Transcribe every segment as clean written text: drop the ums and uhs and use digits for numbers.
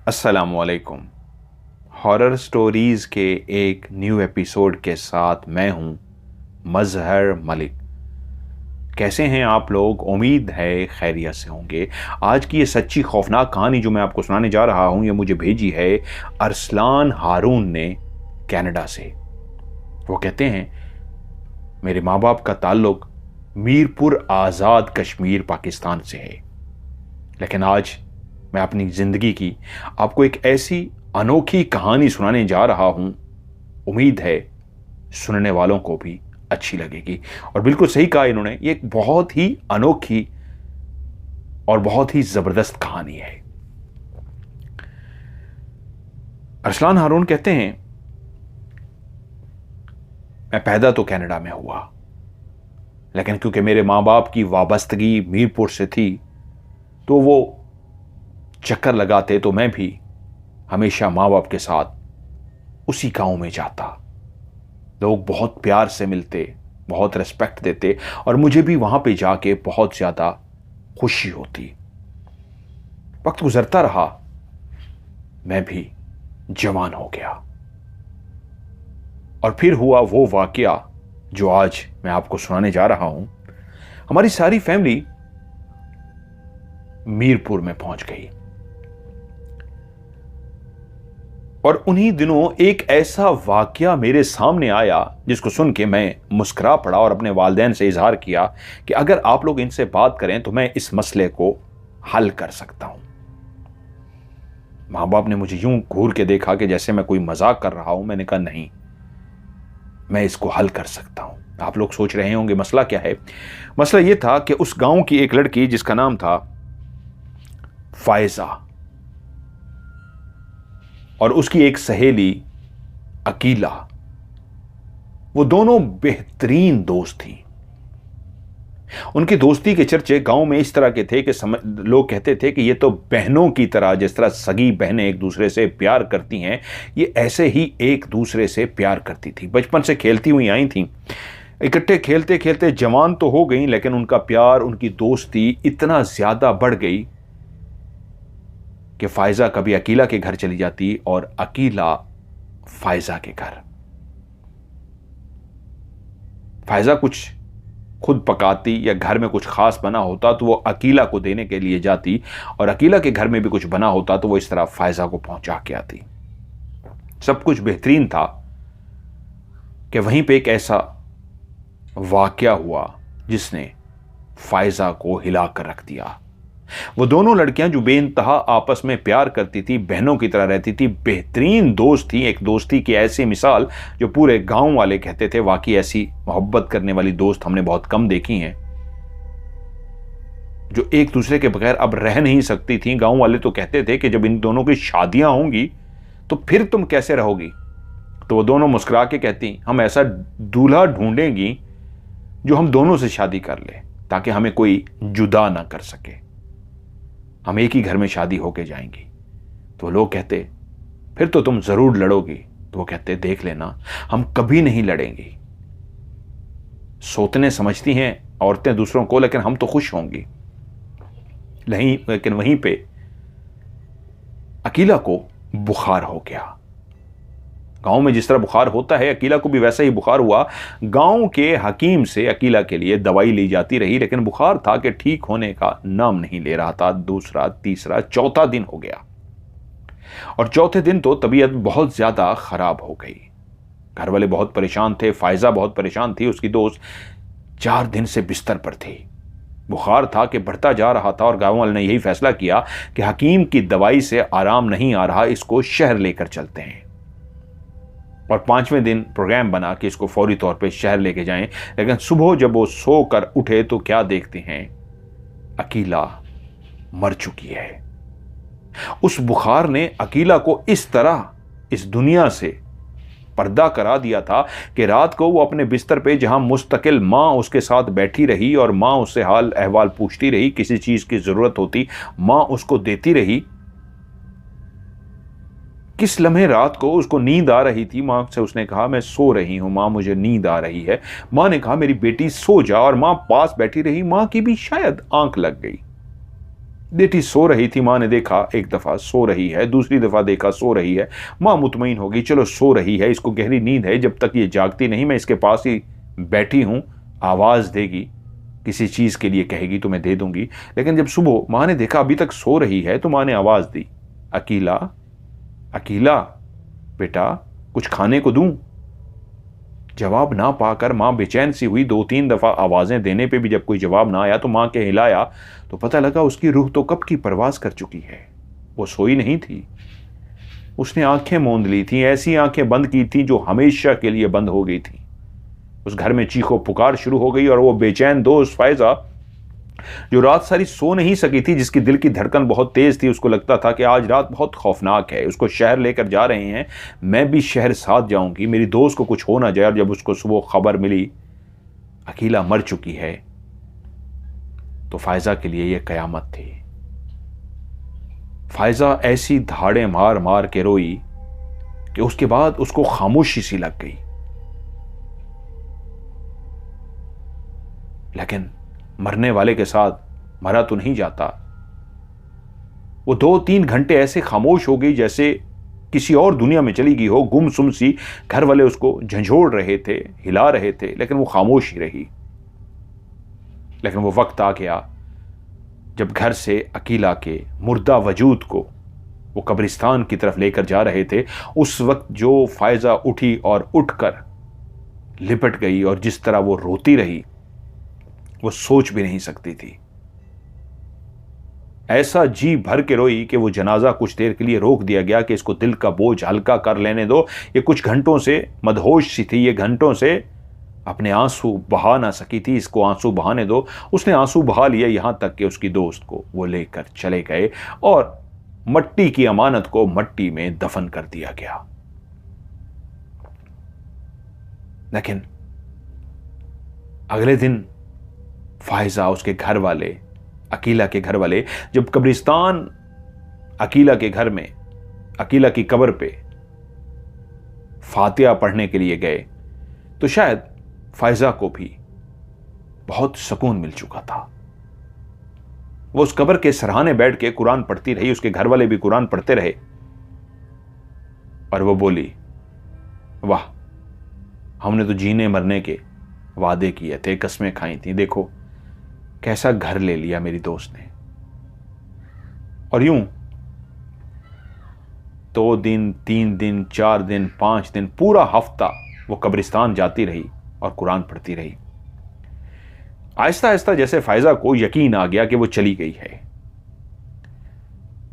अस्सलामुअलैकुम। Horror stories के एक न्यू एपिसोड के साथ मैं हूं मजहर मलिक। कैसे हैं आप लोग? उम्मीद है खैरियत से होंगे। आज की ये सच्ची खौफनाक कहानी जो मैं आपको सुनाने जा रहा हूं, ये मुझे भेजी है अरसलान हारून ने कनाडा से। वो कहते हैं, मेरे माँ बाप का ताल्लुक मीरपुर आज़ाद कश्मीर पाकिस्तान से है, लेकिन आज मैं अपनी ज़िंदगी की आपको एक ऐसी अनोखी कहानी सुनाने जा रहा हूं, उम्मीद है सुनने वालों को भी अच्छी लगेगी। और बिल्कुल सही कहा इन्होंने, ये एक बहुत ही अनोखी और बहुत ही ज़बरदस्त कहानी है। अरसलान हारून कहते हैं, मैं पैदा तो कनाडा में हुआ, लेकिन क्योंकि मेरे माँ बाप की वाबस्तगी मीरपुर से थी, तो वो चक्कर लगाते तो मैं भी हमेशा माँ बाप के साथ उसी गांव में जाता। लोग बहुत प्यार से मिलते, बहुत रिस्पेक्ट देते और मुझे भी वहां पे जाके बहुत ज़्यादा खुशी होती। वक्त गुजरता रहा, मैं भी जवान हो गया और फिर हुआ वो वाकया जो आज मैं आपको सुनाने जा रहा हूं। हमारी सारी फैमिली मीरपुर में पहुंच गई और उन्हीं दिनों एक ऐसा वाकया मेरे सामने आया जिसको सुन के मैं मुस्कुरा पड़ा और अपने वालिदैन से इजहार किया कि अगर आप लोग इनसे बात करें तो मैं इस मसले को हल कर सकता हूं। मां बाप ने मुझे यूं घूर के देखा कि जैसे मैं कोई मजाक कर रहा हूं। मैंने कहा, नहीं, मैं इसको हल कर सकता हूं। आप लोग सोच रहे होंगे मसला क्या है। मसला यह था कि उस गांव की एक लड़की जिसका नाम था फायजा और उसकी एक सहेली अकीला, वो दोनों बेहतरीन दोस्त थी। उनकी दोस्ती के चर्चे गांव में इस तरह के थे कि लोग कहते थे कि ये तो बहनों की तरह, जिस तरह सगी बहनें एक दूसरे से प्यार करती हैं, ये ऐसे ही एक दूसरे से प्यार करती थी। बचपन से खेलती हुई आई थी, इकट्ठे खेलते खेलते जवान तो हो गई, लेकिन उनका प्यार, उनकी दोस्ती इतना ज्यादा बढ़ गई कि फायजा कभी अकीला के घर चली जाती और अकीला फायजा के घर। फायजा कुछ खुद पकाती या घर में कुछ खास बना होता तो वो अकीला को देने के लिए जाती, और अकीला के घर में भी कुछ बना होता तो वो इस तरह फायजा को पहुंचा के आती। सब कुछ बेहतरीन था कि वहीं पे एक ऐसा वाकया हुआ जिसने फायजा को हिला कर रख दिया। वो दोनों लड़कियां जो बेइंतहा आपस में प्यार करती थी, बहनों की तरह रहती थी, बेहतरीन दोस्त थी, एक दोस्ती की ऐसी मिसाल जो पूरे गांव वाले कहते थे वाकई ऐसी मोहब्बत करने वाली दोस्त हमने बहुत कम देखी हैं, जो एक दूसरे के बगैर अब रह नहीं सकती थी। गांव वाले तो कहते थे कि जब इन दोनों की शादियां होंगी तो फिर तुम कैसे रहोगी। तो वो दोनों मुस्कुरा के कहती, हम ऐसा दूल्हा ढूंढेंगी जो हम दोनों से शादी कर ले, ताकि हमें कोई जुदा ना कर सके, हम एक ही घर में शादी होके जाएंगी। तो लोग कहते, फिर तो तुम जरूर लड़ोगी। तो वो कहते, देख लेना, हम कभी नहीं लड़ेंगी। सोतने समझती हैं औरतें दूसरों को, लेकिन हम तो खुश होंगी। नहीं, लेकिन वहीं पे अकीला को बुखार हो गया। गांव में जिस तरह बुखार होता है, अकीला को भी वैसा ही बुखार हुआ। गांव के हकीम से अकीला के लिए दवाई ली जाती रही, लेकिन बुखार था कि ठीक होने का नाम नहीं ले रहा था। दूसरा, तीसरा, चौथा दिन हो गया और चौथे दिन तो तबीयत बहुत ज्यादा खराब हो गई। घर वाले बहुत परेशान थे, फायजा बहुत परेशान थी, उसकी दोस्त 4 दिन से बिस्तर पर थी। बुखार था कि बढ़ता जा रहा था और गांव वाले ने यही फैसला किया कि हकीम की दवाई से आराम नहीं आ रहा, इसको शहर लेकर चलते हैं। और 5वें दिन प्रोग्राम बना कि इसको फौरी तौर पे शहर लेके जाएं। लेकिन सुबह जब वो सोकर उठे तो क्या देखते हैं, अकीला मर चुकी है। उस बुखार ने अकीला को इस तरह इस दुनिया से पर्दा करा दिया था कि रात को वो अपने बिस्तर पे, जहां मुस्तकिल मां उसके साथ बैठी रही और मां उससे हाल अहवाल पूछती रही, किसी चीज की जरूरत होती मां उसको देती रही। किस लम्हे रात को उसको नींद आ रही थी, मां से उसने कहा, मैं सो रही हूं मां, मुझे नींद आ रही है। मां ने कहा, मेरी बेटी सो जा, और मां पास बैठी रही। मां की भी शायद आंख लग गई। बेटी सो रही थी, माँ ने देखा एक दफ़ा सो रही है, दूसरी दफ़ा देखा सो रही है। माँ मुतमईन होगी, चलो सो रही है, इसको गहरी नींद है, जब तक ये जागती नहीं मैं इसके पास ही बैठी हूँ, आवाज़ देगी, किसी चीज़ के लिए कहेगी तो मैं दे दूंगी। लेकिन जब सुबह माँ ने देखा अभी तक सो रही है तो माँ ने आवाज़ दी, अकीला, अकीला बेटा कुछ खाने को दूं? जवाब ना पाकर माँ बेचैन सी हुई। 2-3 दफ़ा आवाज़ें देने पे भी जब कोई जवाब ना आया तो माँ के हिलाया तो पता लगा उसकी रूह तो कब की परवाज़ कर चुकी है। वो सोई नहीं थी, उसने आंखें मूंद ली थी, ऐसी आंखें बंद की थी जो हमेशा के लिए बंद हो गई थी। उस घर में चीखो पुकार शुरू हो गई और वो बेचैन दोस्त फायजा जो रात सारी सो नहीं सकी थी, जिसकी दिल की धड़कन बहुत तेज थी, उसको लगता था कि आज रात बहुत खौफनाक है, उसको शहर लेकर जा रहे हैं, मैं भी शहर साथ जाऊंगी, मेरी दोस्त को कुछ हो ना जाए। और जब उसको सुबह खबर मिली अकीला मर चुकी है तो फायजा के लिए यह कयामत थी। फायजा ऐसी धाड़े मार मार के रोई कि उसके बाद उसको खामोशी सी लग गई। लेकिन मरने वाले के साथ मरा तो नहीं जाता। वो 2-3 घंटे ऐसे खामोश हो गई जैसे किसी और दुनिया में चली गई हो, गुमसुम सी। घर वाले उसको झंझोड़ रहे थे, हिला रहे थे, लेकिन वो खामोश ही रही। लेकिन वो वक्त आ गया जब घर से अकीला के मुर्दा वजूद को वो कब्रिस्तान की तरफ लेकर जा रहे थे। उस वक्त जो फायजा उठी और उठकर लिपट गई और जिस तरह वो रोती रही वो सोच भी नहीं सकती थी। ऐसा जी भर के रोई कि वो जनाजा कुछ देर के लिए रोक दिया गया कि इसको दिल का बोझ हल्का कर लेने दो। ये कुछ घंटों से मदहोश सी थी, ये घंटों से अपने आंसू बहा ना सकी थी, इसको आंसू बहाने दो। उसने आंसू बहा लिए, यहां तक कि उसकी दोस्त को वो लेकर चले गए और मट्टी की अमानत को मट्टी में दफन कर दिया गया। लेकिन अगले दिन फायजा, उसके घर वाले, अकीला के घर वाले जब कब्रिस्तान अकीला के घर में अकीला की कब्र पे फातिहा पढ़ने के लिए गए तो शायद फायजा को भी बहुत सुकून मिल चुका था। वो उस कब्र के सरहाने बैठ के कुरान पढ़ती रही, उसके घर वाले भी कुरान पढ़ते रहे और वो बोली, वाह, हमने तो जीने मरने के वादे किए थे, कस्में खाई थी, देखो कैसा घर ले लिया मेरी दोस्त ने। और यूं 2 दिन, 3 दिन, 4 दिन, 5 दिन, पूरा हफ्ता वो कब्रिस्तान जाती रही और कुरान पढ़ती रही। आहिस्ता आहिस्ता जैसे फायजा को यकीन आ गया कि वो चली गई है।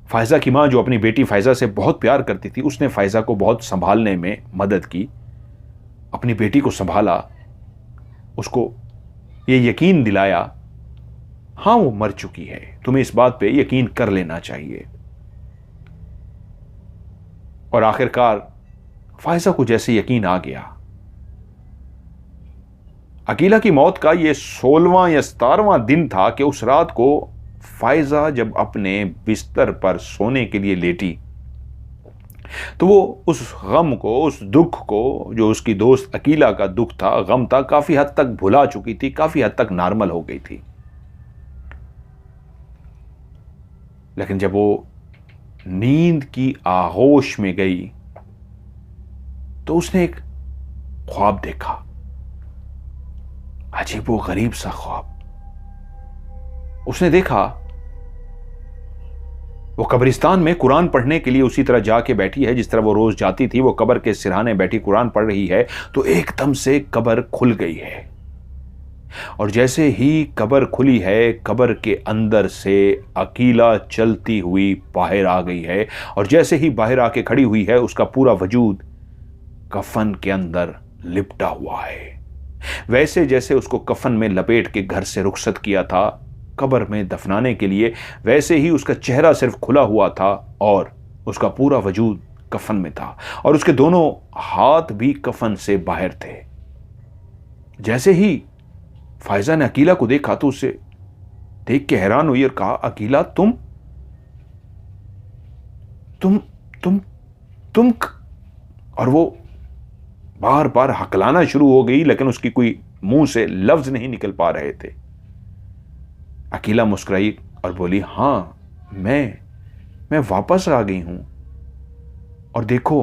फायजा की मां जो अपनी बेटी फायजा से बहुत प्यार करती थी, उसने फायजा को बहुत संभालने में मदद की, अपनी बेटी को संभाला, उसको ये यकीन दिलाया, हां वो मर चुकी है, तुम्हें इस बात पे यकीन कर लेना चाहिए। और आखिरकार फायजा को जैसे यकीन आ गया, अकीला की मौत का ये 16वां या 17वां दिन था कि उस रात को फायजा जब अपने बिस्तर पर सोने के लिए लेटी तो वो उस गम को, उस दुख को, जो उसकी दोस्त अकीला का दुख था, गम था, काफी हद तक भुला चुकी थी, काफी हद तक नॉर्मल हो गई थी। लेकिन जब वो नींद की आगोश में गई तो उसने एक ख्वाब देखा, अजीब व गरीब सा ख्वाब। उसने देखा वो कब्रिस्तान में कुरान पढ़ने के लिए उसी तरह जाके बैठी है जिस तरह वो रोज जाती थी। वो कब्र के सिरहाने बैठी कुरान पढ़ रही है तो एकदम से कब्र खुल गई है और जैसे ही कब्र खुली है, कब्र के अंदर से अकीला चलती हुई बाहर आ गई है और जैसे ही बाहर आके खड़ी हुई है उसका पूरा वजूद कफन के अंदर लिपटा हुआ है, वैसे जैसे उसको कफन में लपेट के घर से रुखसत किया था कब्र में दफनाने के लिए। वैसे ही उसका चेहरा सिर्फ खुला हुआ था और उसका पूरा वजूद कफन में था और उसके दोनों हाथ भी कफन से बाहर थे। जैसे ही फायजा ने अकीला को देखा तो उसे देख के हैरान हुई और कहा, अकीला तुम और वो बार बार हकलाना शुरू हो गई लेकिन उसकी कोई मुंह से लफ्ज नहीं निकल पा रहे थे। अकीला मुस्कुराई और बोली, हां मैं वापस आ गई हूं और देखो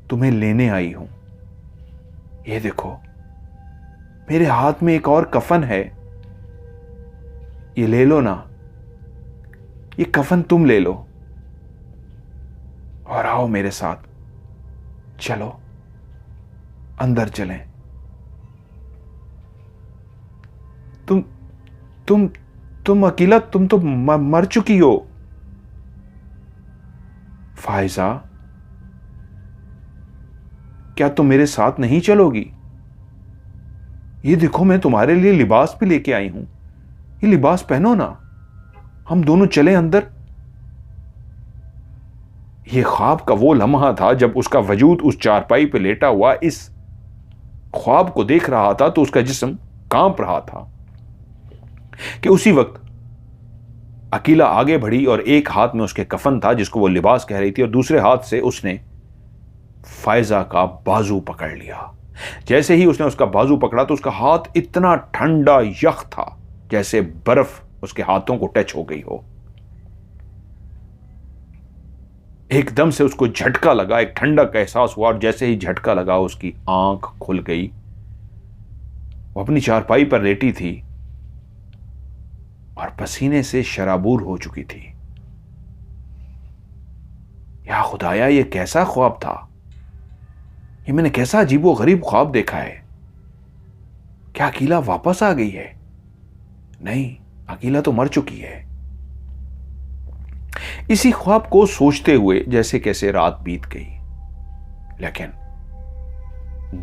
तुम्हें लेने आई हूं। ये देखो मेरे हाथ में एक और कफन है, ये ले लो ना, ये कफन तुम ले लो और आओ मेरे साथ, चलो अंदर चलें। तुम अकीला, तुम तो मर चुकी हो। फायजा, क्या तुम मेरे साथ नहीं चलोगी? ये देखो मैं तुम्हारे लिए लिबास भी लेके आई हूं, ये लिबास पहनो ना, हम दोनों चले अंदर। ये ख्वाब का वो लम्हा था जब उसका वजूद उस चारपाई पे लेटा हुआ इस ख्वाब को देख रहा था तो उसका जिस्म कांप रहा था कि उसी वक्त अकीला आगे बढ़ी और एक हाथ में उसके कफन था जिसको वो लिबास कह रही थी और दूसरे हाथ से उसने फायजा का बाजू पकड़ लिया। जैसे ही उसने उसका बाजू पकड़ा तो उसका हाथ इतना ठंडा यख था जैसे बर्फ उसके हाथों को टच हो गई हो। एकदम से उसको झटका लगा, एक ठंडक का एहसास हुआ और जैसे ही झटका लगा उसकी आंख खुल गई। वो अपनी चारपाई पर लेटी थी और पसीने से शराबूर हो चुकी थी। या खुदाया, ये कैसा ख्वाब था? ये मैंने कैसा अजीबो गरीब ख्वाब देखा है? क्या अकीला वापस आ गई है? नहीं, अकीला तो मर चुकी है। इसी ख्वाब को सोचते हुए जैसे कैसे रात बीत गई, लेकिन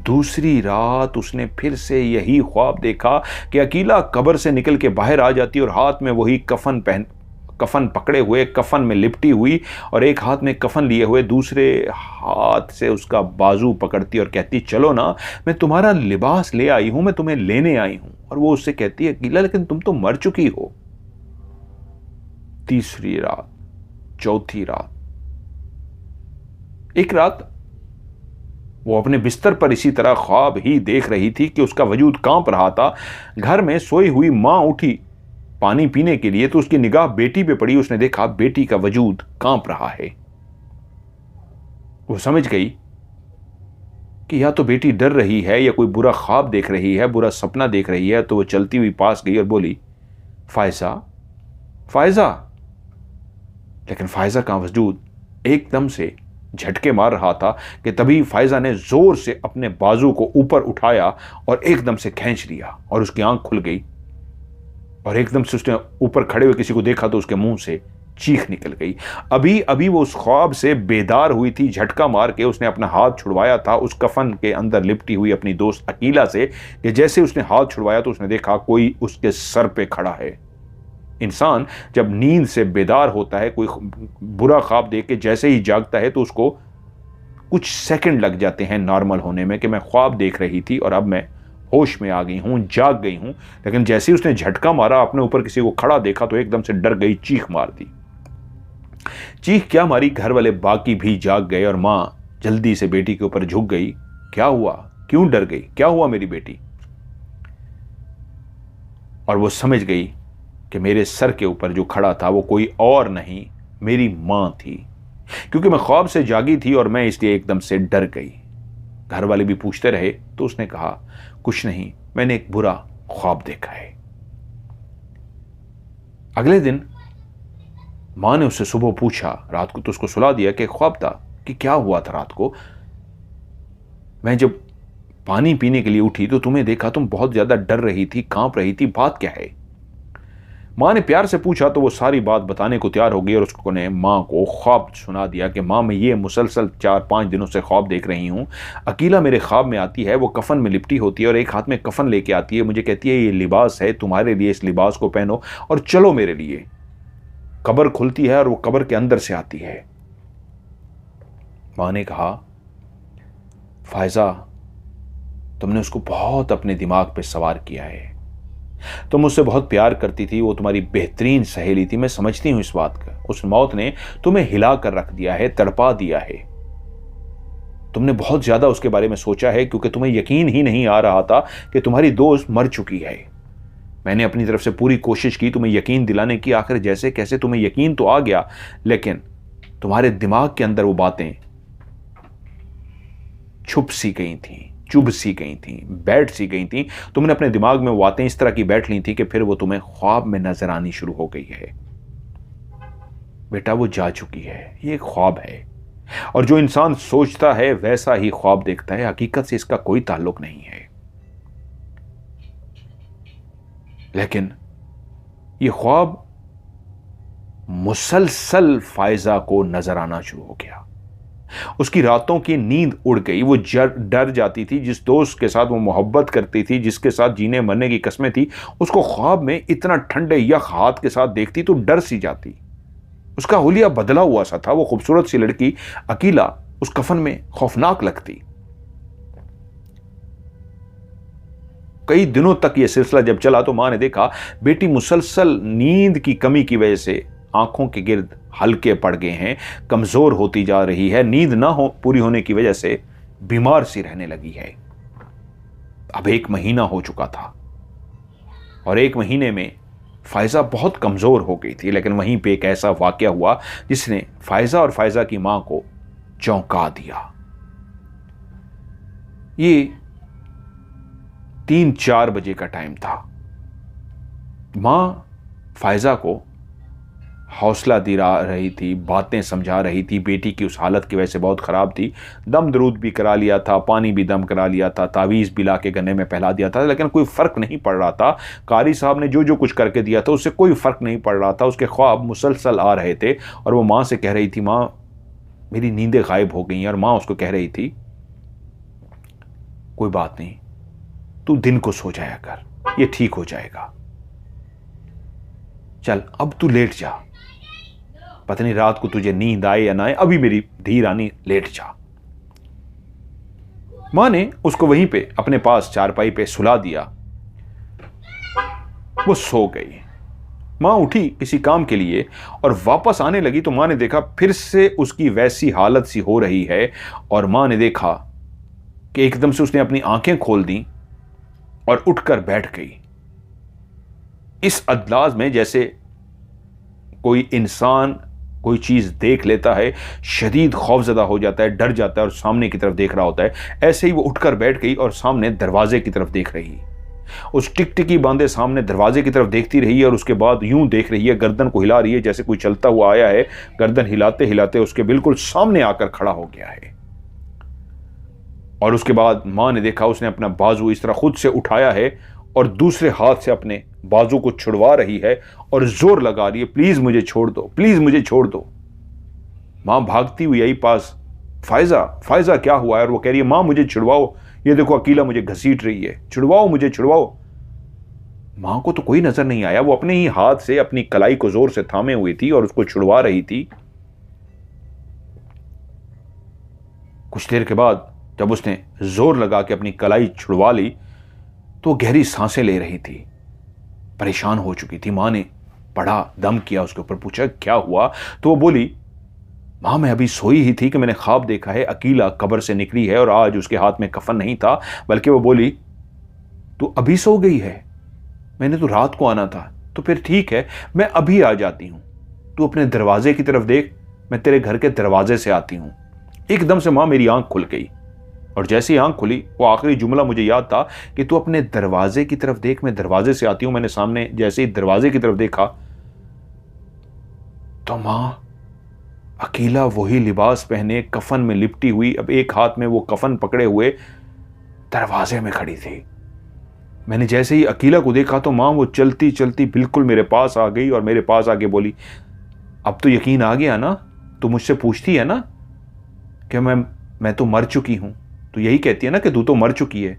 दूसरी रात उसने फिर से यही ख्वाब देखा कि अकीला कब्र से निकल के बाहर आ जाती और हाथ में वही कफन पकड़े हुए, कफन में लिपटी हुई और एक हाथ में कफन लिए हुए दूसरे हाथ से उसका बाजू पकड़ती और कहती, चलो ना, मैं तुम्हारा लिबास ले आई हूं, मैं तुम्हें लेने आई हूं। और वो उससे कहती है, अकीला लेकिन तुम तो मर चुकी हो। तीसरी रात, चौथी रात, एक रात वो अपने बिस्तर पर इसी तरह ख्वाब ही देख रही थी कि उसका वजूद कांप रहा था। घर में सोई हुई मां उठी पानी पीने के लिए तो उसकी निगाह बेटी पे पड़ी। उसने देखा बेटी का वजूद कांप रहा है। वो समझ गई कि या तो बेटी डर रही है या कोई बुरा ख्वाब देख रही है, बुरा सपना देख रही है। तो वो चलती हुई पास गई और बोली, फायजा, फायजा। लेकिन फायजा का वजूद एकदम से झटके मार रहा था कि तभी फायजा ने जोर से अपने बाजू को ऊपर उठाया और एकदम से खींच लिया और उसकी आंख खुल गई और एकदम से उसने ऊपर खड़े हुए किसी को देखा तो उसके मुंह से चीख निकल गई। अभी अभी वो उस ख्वाब से बेदार हुई थी। झटका मार के उसने अपना हाथ छुड़वाया था उस कफन के अंदर लिपटी हुई अपनी दोस्त अकीला से कि जैसे उसने हाथ छुड़वाया तो उसने देखा कोई उसके सर पे खड़ा है। इंसान जब नींद से बेदार होता है, कोई बुरा ख्वाब देख के जैसे ही जागता है तो उसको कुछ सेकंड लग जाते हैं नॉर्मल होने में कि मैं ख्वाब देख रही थी और अब मैं होश में आ गई हूं, जाग गई हूं। लेकिन जैसे ही उसने झटका मारा, अपने ऊपर किसी को खड़ा देखा तो एकदम से डर गई, चीख मार दी। चीख क्या मारी, घर वाले बाकी भी जाग गए और मां जल्दी से बेटी के ऊपर झुक गई। क्या हुआ, क्यों डर गई, क्या हुआ मेरी बेटी? और वो समझ गई कि मेरे सर के ऊपर जो खड़ा था वो कोई और नहीं, मेरी मां थी, क्योंकि मैं ख्वाब से जागी थी और मैं इसलिए एकदम से डर गई। घर वाले भी पूछते रहे तो उसने कहा, कुछ नहीं, मैंने एक बुरा ख्वाब देखा है। अगले दिन मां ने उससे सुबह पूछा, रात को तो उसको सुला दिया कि ख्वाब था, कि क्या हुआ था रात को? मैं जब पानी पीने के लिए उठी तो तुम्हें देखा, तुम बहुत ज्यादा डर रही थी, कांप रही थी, बात क्या है? मां ने प्यार से पूछा तो वो सारी बात बताने को तैयार हो गई और उसको ने मां को ख्वाब सुना दिया कि मां, मैं ये मुसलसल 4-5 दिनों से ख्वाब देख रही हूं। अकीला मेरे ख्वाब में आती है, वो कफन में लिपटी होती है और एक हाथ में कफन लेके आती है, मुझे कहती है ये लिबास है तुम्हारे लिए, इस लिबास को पहनो और चलो मेरे लिए। कब्र खुलती है और वो कब्र के अंदर से आती है। मां ने कहा, फायजा, तुमने उसको बहुत अपने दिमाग पे सवार किया है, तुम मुझसे बहुत प्यार करती थी, वो तुम्हारी बेहतरीन सहेली थी, मैं समझती हूं इस बात का। उस मौत ने तुम्हें हिला कर रख दिया है, तड़पा दिया है। तुमने बहुत ज्यादा उसके बारे में सोचा है क्योंकि तुम्हें यकीन ही नहीं आ रहा था कि तुम्हारी दोस्त मर चुकी है। मैंने अपनी तरफ से पूरी कोशिश की तुम्हें यकीन दिलाने की, आखिर जैसे कैसे तुम्हें यकीन तो आ गया, लेकिन तुम्हारे दिमाग के अंदर वो बातें छुप सी गई थी, चुभ सी गई थी, बैठ सी गई थी। तुमने अपने दिमाग में वो बातें इस तरह की बैठ ली थी कि फिर वो तुम्हें ख्वाब में नजर आनी शुरू हो गई है। बेटा वो जा चुकी है, ये एक ख्वाब है, और जो इंसान सोचता है वैसा ही ख्वाब देखता है, हकीकत से इसका कोई ताल्लुक नहीं है। लेकिन ये ख्वाब मुसलसल फायजा को नजर आना शुरू हो गया। उसकी रातों की नींद उड़ गई। वो डर जाती थी, जिस दोस्त के साथ वो मोहब्बत करती थी, जिसके साथ जीने मरने की कस्में थी, उसको ख्वाब में इतना ठंडे यख हाथ के साथ देखती तो डर सी जाती। उसका हुलिया बदला हुआ सा था। वो खूबसूरत सी लड़की अकीला उस कफन में खौफनाक लगती। कई दिनों तक यह सिलसिला जब चला तो मां ने देखा बेटी मुसलसल नींद की कमी की वजह से आंखों के गिर्द हल्के पड़ गए हैं, कमजोर होती जा रही है, नींद ना हो पूरी होने की वजह से बीमार सी रहने लगी है। अब 1 महीना हो चुका था और 1 महीने में फायजा बहुत कमजोर हो गई थी। लेकिन वहीं पे एक ऐसा वाकया हुआ जिसने फायजा और फायजा की मां को चौंका दिया। ये 3-4 बजे का टाइम था। मां फायजा को हौसला दिला रही थी, बातें समझा रही थी। बेटी की उस हालत की वजह से बहुत ख़राब थी। दम दरूद भी करा लिया था, पानी भी दम करा लिया था, तावीज़ भी ला के गन्ने में फैला दिया था, लेकिन कोई फ़र्क नहीं पड़ रहा था। कारी साहब ने जो जो कुछ करके दिया था उससे कोई फ़र्क नहीं पड़ रहा था। उसके ख्वाब मुसलसल आ रहे थे और वो माँ से कह रही थी, माँ मेरी नींदें गायब हो गई हैं। और माँ उसको कह रही थी, कोई बात नहीं, तू दिन को सो जाया कर, ये ठीक हो जाएगा। चल अब तू लेट जा, पता नहीं रात को तुझे नींद आए या ना आए, अभी मेरी धी रानी लेट जा। मां ने उसको वहीं पे अपने पास चारपाई पे सुला दिया। वो सो गई। मां उठी किसी काम के लिए और वापस आने लगी तो मां ने देखा फिर से उसकी वैसी हालत सी हो रही है। और मां ने देखा कि एकदम से उसने अपनी आंखें खोल दी और उठकर बैठ गई। इस अंदाज में जैसे कोई इंसान कोई चीज देख लेता है, शदीद खौफजदा हो जाता है, डर जाता है और सामने की तरफ देख रहा होता है, ऐसे ही वो उठकर बैठ गई और सामने दरवाजे की तरफ देख रही। उस टिकटिकी बांधे सामने दरवाजे की तरफ देखती रही और उसके बाद यूं देख रही है, गर्दन को हिला रही है जैसे कोई चलता हुआ आया है। गर्दन हिलाते हिलाते उसके बिल्कुल सामने आकर खड़ा हो गया है। और उसके बाद मां ने देखा उसने अपना बाजू इस तरह खुद से उठाया है और दूसरे हाथ से अपने बाजू को छुड़वा रही है और जोर लगा रही है, प्लीज मुझे छोड़ दो, प्लीज मुझे छोड़ दो। मां भागती हुई आई पास, फायजा फायजा क्या हुआ है? और वो कह रही है, मां मुझे छुड़वाओ, ये देखो अकीला मुझे घसीट रही है, छुड़वाओ मुझे छुड़वाओ। मां को तो कोई नजर नहीं आया, वो अपने ही हाथ से अपनी कलाई को जोर से थामे हुई थी और उसको छुड़वा रही थी। कुछ देर के बाद जब उसने जोर लगा के अपनी कलाई छुड़वा ली तो गहरी सांसें ले रही थी, परेशान हो चुकी थी। मां ने बड़ा दम किया उसके ऊपर, पूछा क्या हुआ? तो वो बोली, मां मैं अभी सोई ही थी कि मैंने ख्वाब देखा है अकीला कब्र से निकली है और आज उसके हाथ में कफन नहीं था, बल्कि वो बोली तू अभी सो गई है, मैंने तो रात को आना था। तो फिर ठीक है, मैं अभी आ जाती हूं, तू अपने दरवाजे की तरफ देख, मैं तेरे घर के दरवाजे से आती हूं। एकदम से मां मेरी आंख खुल गई और जैसे ही आंख खुली वो आखिरी जुमला मुझे याद था कि तू अपने दरवाजे की तरफ देख, मैं दरवाजे से आती हूं। मैंने सामने जैसे ही दरवाजे की तरफ देखा तो मां अकीला वही लिबास पहने कफन में लिपटी हुई, अब एक हाथ में वो कफन पकड़े हुए दरवाजे में खड़ी थी। मैंने जैसे ही अकीला को देखा तो मां वो चलती चलती बिल्कुल मेरे पास आ गई और मेरे पास आके बोली, अब तो यकीन आ गया ना, तू मुझसे पूछती है ना कि मैं तो मर चुकी हूं, तो यही कहती है ना कि तू तो मर चुकी है।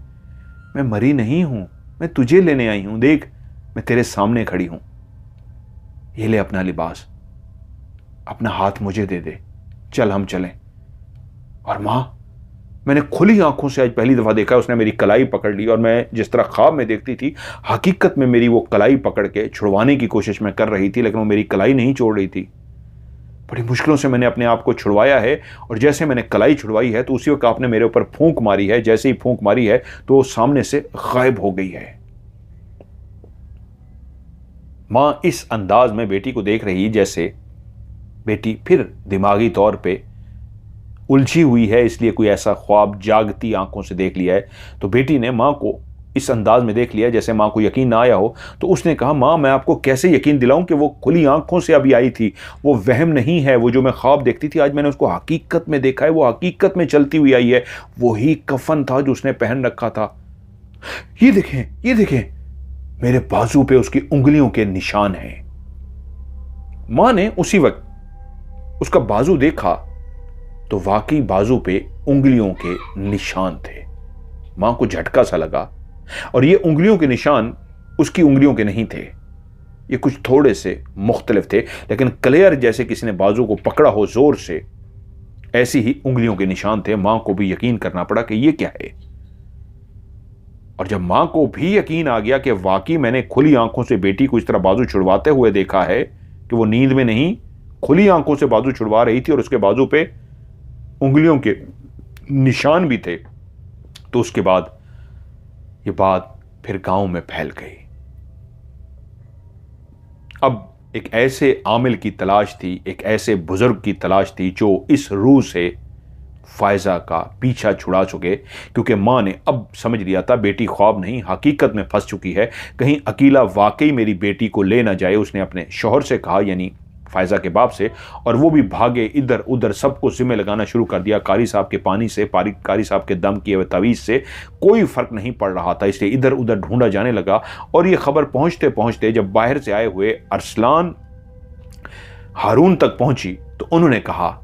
मैं मरी नहीं हूं, मैं तुझे लेने आई हूं, देख मैं तेरे सामने खड़ी हूं, ये ले अपना लिबास, अपना हाथ मुझे दे दे, चल हम चलें। और मां मैंने खुली आंखों से आज पहली दफा देखा, उसने मेरी कलाई पकड़ ली और मैं जिस तरह ख्वाब में देखती थी हकीकत में मेरी वो कलाई पकड़ के छुड़वाने की कोशिश मैं कर रही थी, लेकिन वो मेरी कलाई नहीं छोड़ रही थी। बड़ी मुश्किलों से मैंने अपने आप को छुड़वाया है और जैसे मैंने कलाई छुड़वाई है तो उसी वक्त आपने मेरे ऊपर फूंक मारी है। जैसे ही फूंक मारी है तो वो सामने से गायब हो गई है। मां इस अंदाज में बेटी को देख रही जैसे बेटी फिर दिमागी तौर पे उलझी हुई है, इसलिए कोई ऐसा ख्वाब जागती आंखों से देख लिया है। तो बेटी ने मां को इस अंदाज में देख लिया जैसे मां को यकीन ना आया हो। तो उसने कहा, मां मैं आपको कैसे यकीन दिलाऊं कि वो खुली आंखों से अभी आई थी, वो वहम नहीं है, वो जो मैं ख्वाब देखती थी आज मैंने उसको हकीकत में देखा है, वो हकीकत में चलती हुई आई है, वही कफन था जो उसने पहन रखा था। ये देखें, ये देखें, मेरे बाजू पे उसकी उंगलियों के निशान हैं। मां ने उसी वक्त उसका बाजू देखा तो वाकई बाजू पे उंगलियों के निशान थे। मां को झटका सा लगा, और ये उंगलियों के निशान उसकी उंगलियों के नहीं थे, ये कुछ थोड़े से मुख्तलिफ थे, लेकिन क्लियर जैसे किसी ने बाजू को पकड़ा हो जोर से, ऐसी ही उंगलियों के निशान थे। मां को भी यकीन करना पड़ा कि ये क्या है। और जब मां को भी यकीन आ गया कि वाकई मैंने खुली आंखों से बेटी को इस तरह बाजू छुड़वाते हुए देखा है कि वो नींद में नहीं, खुली आंखों से बाजू छुड़वा रही थी और उसके बाजू पे उंगलियों के निशान भी थे, तो उसके बाद ये बात फिर गांव में फैल गई। अब एक ऐसे आमिल की तलाश थी, एक ऐसे बुजुर्ग की तलाश थी जो इस रूह से फायजा का पीछा छुड़ा चुके, क्योंकि मां ने अब समझ लिया था बेटी ख्वाब नहीं हकीकत में फंस चुकी है, कहीं अकीला वाकई मेरी बेटी को ले ना जाए। उसने अपने शौहर से कहा, यानी फायजा के बाप से, और वो भी भागे इधर उधर, सबको जिम्मे लगाना शुरू कर दिया। कारी साहब के पानी से, कारी साहब के दम किए हुए तवीज से कोई फर्क नहीं पड़ रहा था, इसलिए इधर उधर ढूंढा जाने लगा। और ये खबर पहुंचते पहुंचते जब बाहर से आए हुए अरसलान हारून तक पहुंची तो उन्होंने कहा,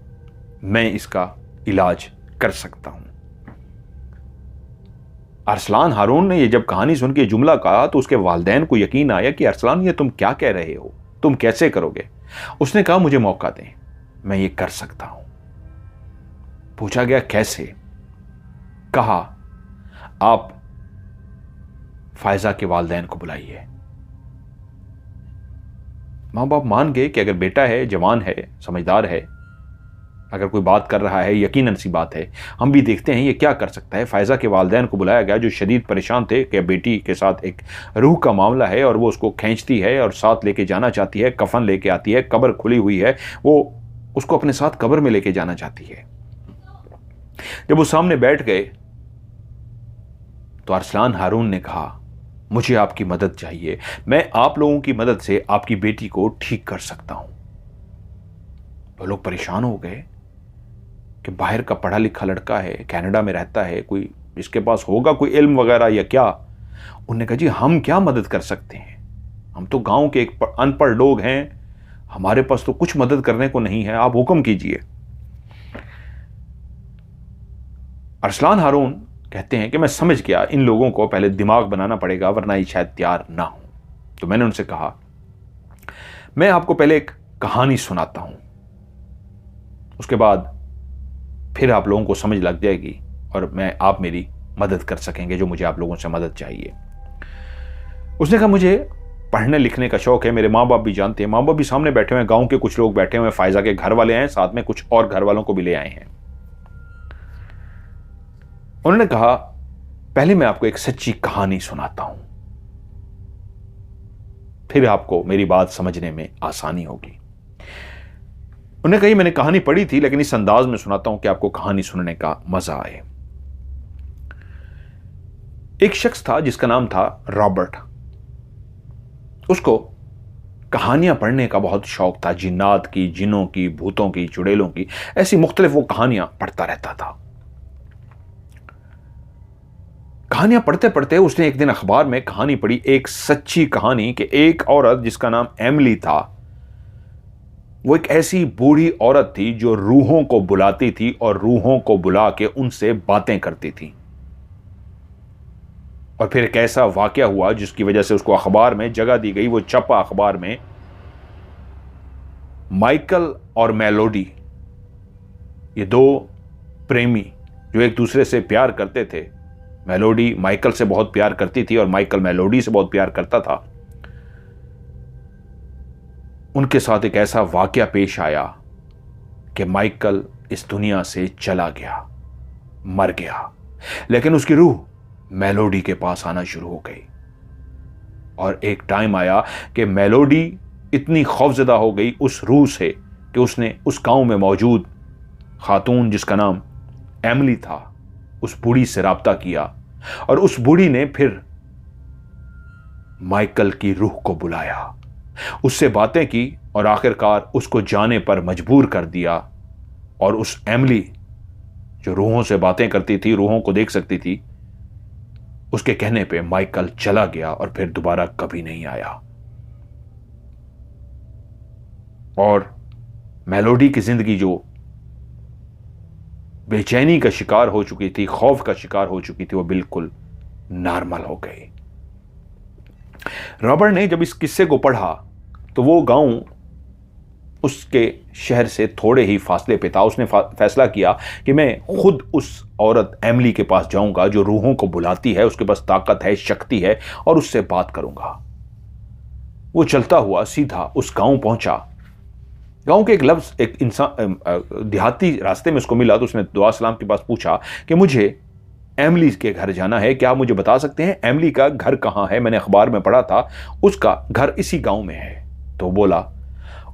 मैं इसका इलाज कर सकता हूं। अरसलान हारून ने ये जब कहानी सुन के जुमला कहा तो उसके वालिदैन को यकीन आया कि अरसलान ये तुम क्या कह रहे हो, तुम कैसे करोगे। उसने कहा, मुझे मौका दें, मैं ये कर सकता हूं। पूछा गया कैसे। कहा, आप फायजा के वालिदैन को बुलाइए। मां बाप मान गए कि अगर बेटा है, जवान है, समझदार है, अगर कोई बात कर रहा है यकीनन सी बात है, हम भी देखते हैं ये क्या कर सकता है। फायजा के वालिदैन को बुलाया गया जो शदीद परेशान थे कि बेटी के साथ एक रूह का मामला है और वो उसको खींचती है और साथ लेके जाना चाहती है, कफन लेके आती है, कब्र खुली हुई है, वो उसको अपने साथ कब्र में लेके जाना चाहती है। जब वो सामने बैठ गए तो अरसलान हारून ने कहा, मुझे आपकी मदद चाहिए, मैं आप लोगों की मदद से आपकी बेटी को ठीक कर सकता हूं। तो लोग परेशान हो गए कि बाहर का पढ़ा लिखा लड़का है, कनाडा में रहता है, कोई इसके पास होगा कोई इल्म वगैरह या क्या। उन्होंने कहा, जी हम क्या मदद कर सकते हैं, हम तो गांव के एक अनपढ़ लोग हैं, हमारे पास तो कुछ मदद करने को नहीं है, आप हुक्म कीजिए। अरसलान हारून कहते हैं कि मैं समझ गया इन लोगों को पहले दिमाग बनाना पड़ेगा वरना ये शायद तैयार ना हो। तो मैंने उनसे कहा, मैं आपको पहले एक कहानी सुनाता हूं, उसके बाद फिर आप लोगों को समझ लग जाएगी और आप मेरी मदद कर सकेंगे जो मुझे आप लोगों से मदद चाहिए। उसने कहा, मुझे पढ़ने लिखने का शौक है, मेरे माँ बाप भी जानते हैं, माँ बाप भी सामने बैठे हुए हैं, गांव के कुछ लोग बैठे हुए हैं, फायजा के घर वाले हैं, साथ में कुछ और घर वालों को भी ले आए हैं। उन्होंने कहा, पहले मैं आपको एक सच्ची कहानी सुनाता हूं, फिर आपको मेरी बात समझने में आसानी होगी। उन्होंने कही, मैंने कहानी पढ़ी थी लेकिन इस अंदाज में सुनाता हूं कि आपको कहानी सुनने का मजा आए। एक शख्स था जिसका नाम था रॉबर्ट। उसको कहानियां पढ़ने का बहुत शौक था, जिन्नात की, जिनों की, भूतों की, चुड़ैलों की, ऐसी मुख्तलिफ वो कहानियां पढ़ता रहता था। कहानियां पढ़ते पढ़ते उसने एक दिन अखबार में कहानी पढ़ी, एक सच्ची कहानी कि एक औरत जिसका नाम एमिली था, वो एक ऐसी बूढ़ी औरत थी जो रूहों को बुलाती थी और रूहों को बुला के उनसे बातें करती थी। और फिर एक ऐसा वाकया हुआ जिसकी वजह से उसको अखबार में जगह दी गई। वो छपा अखबार में, माइकल और मेलोडी, ये दो प्रेमी जो एक दूसरे से प्यार करते थे। मेलोडी माइकल से बहुत प्यार करती थी और माइकल मेलोडी से बहुत प्यार करता था। उनके साथ एक ऐसा वाकया पेश आया कि माइकल इस दुनिया से चला गया, मर गया, लेकिन उसकी रूह मेलोडी के पास आना शुरू हो गई। और एक टाइम आया कि मेलोडी इतनी खौफजदा हो गई उस रूह से कि उसने उस गांव में मौजूद खातून जिसका नाम एमिली था, उस बूढ़ी से राब्ता किया और उस बूढ़ी ने फिर माइकल की रूह को बुलाया, उससे बातें की और आखिरकार उसको जाने पर मजबूर कर दिया। और उस एमिली जो रूहों से बातें करती थी, रूहों को देख सकती थी, उसके कहने पे माइकल चला गया और फिर दोबारा कभी नहीं आया। और मेलोडी की जिंदगी जो बेचैनी का शिकार हो चुकी थी, खौफ का शिकार हो चुकी थी, वो बिल्कुल नॉर्मल हो गई। रॉबर्ट ने जब इस किस्से को पढ़ा तो वो गांव उसके शहर से थोड़े ही फासले पे था। उसने फैसला किया कि मैं खुद उस औरत एमिली के पास जाऊंगा जो रूहों को बुलाती है, उसके पास ताकत है, शक्ति है, और उससे बात करूंगा। वो चलता हुआ सीधा उस गांव पहुंचा। गांव के एक इंसान देहाती रास्ते में उसको मिला तो उसने दुआ सलाम के पास पूछा कि मुझे एमिली के घर जाना है, क्या आप मुझे बता सकते हैं एमिली का घर कहां है? मैंने अखबार में पढ़ा था उसका घर इसी गांव में है। तो बोला,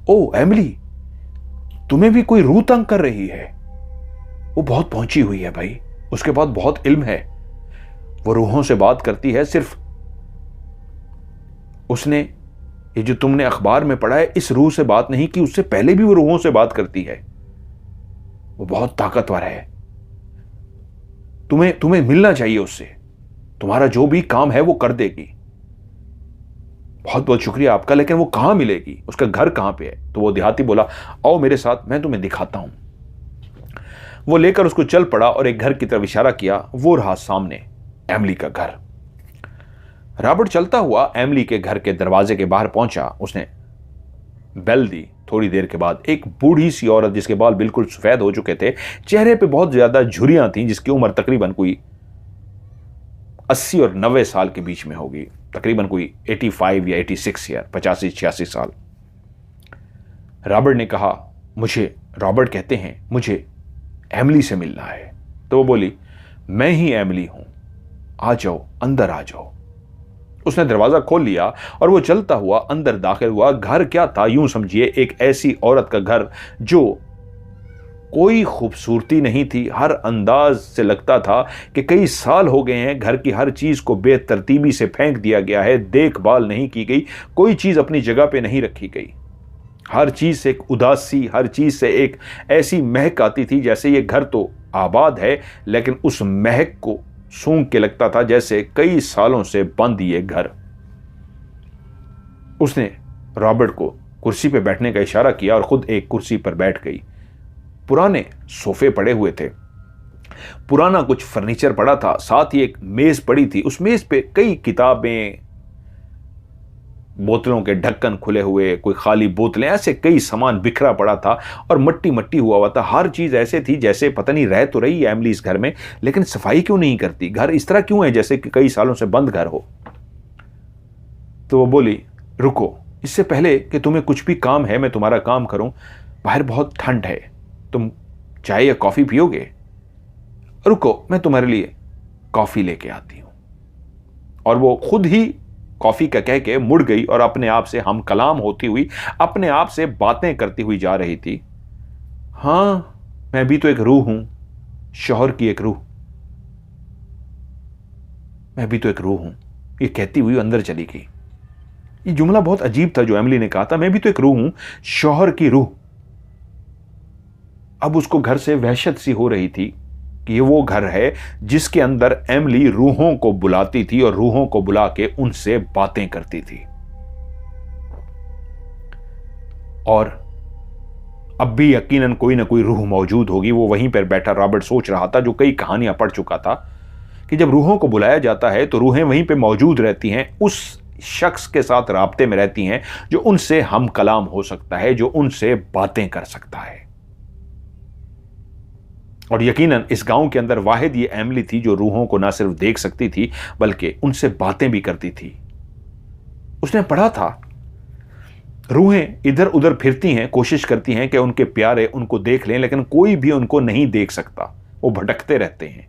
ओ एमिली, तुम्हें भी कोई रूह तंग कर रही है? वो बहुत पहुंची हुई है भाई, उसके पास बहुत इल्म है, वो रूहों से बात करती है। सिर्फ उसने ये जो तुमने अखबार में पढ़ा है इस रूह से बात नहीं की, उससे पहले भी वो रूहों से बात करती है। वो बहुत ताकतवर है, तुम्हें मिलना चाहिए उससे, तुम्हारा जो भी काम है वो कर देगी। बहुत बहुत शुक्रिया आपका, लेकिन वो कहां मिलेगी, उसका घर कहां पे है? तो वो देहाती बोला, आओ मेरे साथ, मैं तुम्हें दिखाता हूं। वो लेकर उसको चल पड़ा और एक घर की तरफ इशारा किया। वो रहा सामने एमिली का घर। रॉबर्ट चलता हुआ एमिली के घर के दरवाजे के बाहर पहुंचा। उसने बेल दी। थोड़ी देर के बाद एक बूढ़ी सी औरत जिसके बाल बिल्कुल सफेद हो चुके थे, चेहरे पे बहुत ज्यादा झुर्रियां थी, जिसकी उम्र तकरीबन कोई 80 और 90 साल के बीच में होगी, तकरीबन कोई 85 या 86 या 85-86 साल। रॉबर्ट ने कहा, मुझे रॉबर्ट कहते हैं, मुझे एमिली से मिलना है। तो वो बोली, मैं ही एमिली हूं, आ जाओ, अंदर आ जाओ। उसने दरवाजा खोल लिया और वो चलता हुआ अंदर दाखिल हुआ। घर क्या था, यूं समझिए एक ऐसी औरत का घर जो कोई खूबसूरती नहीं थी, हर अंदाज से लगता था कि कई साल हो गए हैं, घर की हर चीज को बेतरतीबी से फेंक दिया गया है, देखभाल नहीं की गई, कोई चीज अपनी जगह पे नहीं रखी गई। हर चीज से एक उदासी, हर चीज से एक ऐसी महक आती थी जैसे ये घर तो आबाद है, लेकिन उस महक को सूंघ के लगता था जैसे कई सालों से बंद ये घर। उसने रॉबर्ट को कुर्सी पर बैठने का इशारा किया और खुद एक कुर्सी पर बैठ गई। पुराने सोफे पड़े हुए थे, पुराना कुछ फर्नीचर पड़ा था, साथ ही एक मेज पड़ी थी। उस मेज पे कई किताबें, बोतलों के ढक्कन खुले हुए, कोई खाली बोतलें, ऐसे कई सामान बिखरा पड़ा था और मट्टी मट्टी हुआ था। हर चीज ऐसे थी जैसे पता नहीं रह तो रही है एमिली इस घर में, लेकिन सफाई क्यों नहीं करती, घर इस तरह क्यों है जैसे कि कई सालों से बंद घर हो। तो वो बोली, रुको, इससे पहले कि तुम्हें कुछ भी काम है मैं तुम्हारा काम करूं, बाहर बहुत ठंड है, तुम चाय या कॉफी पियोगे? रुको, मैं तुम्हारे लिए कॉफी लेके आती हूं। और वो खुद ही कॉफी का कह के मुड़ गई और अपने आप से हम कलाम होती हुई, अपने आप से बातें करती हुई जा रही थी। हां, मैं भी तो एक रूह हूं, शौहर की एक रूह, मैं भी तो एक रूह हूं, ये कहती हुई अंदर चली गई। ये जुमला बहुत अजीब था जो एमिली ने कहा था, मैं भी तो एक रूह हूं, शौहर की रूह। अब उसको घर से वहशत सी हो रही थी कि ये वो घर है जिसके अंदर एमिली रूहों को बुलाती थी और रूहों को बुला के उनसे बातें करती थी। और अब भी यकीनन कोई ना कोई रूह मौजूद होगी। वो वहीं पर बैठा रॉबर्ट सोच रहा था, जो कई कहानियां पढ़ चुका था, कि जब रूहों को बुलाया जाता है तो रूहें वहीं पे मौजूद रहती हैं, उस शख्स के साथ राब्ते में रहती हैं जो उनसे हम कलाम हो सकता है, जो उनसे बातें कर सकता है। और यकीनन इस गांव के अंदर वाहिद ये एमिली थी जो रूहों को ना सिर्फ देख सकती थी बल्कि उनसे बातें भी करती थी। उसने पढ़ा था रूहें इधर उधर फिरती हैं, कोशिश करती हैं कि उनके प्यारे उनको देख लें, लेकिन कोई भी उनको नहीं देख सकता, वो भटकते रहते हैं।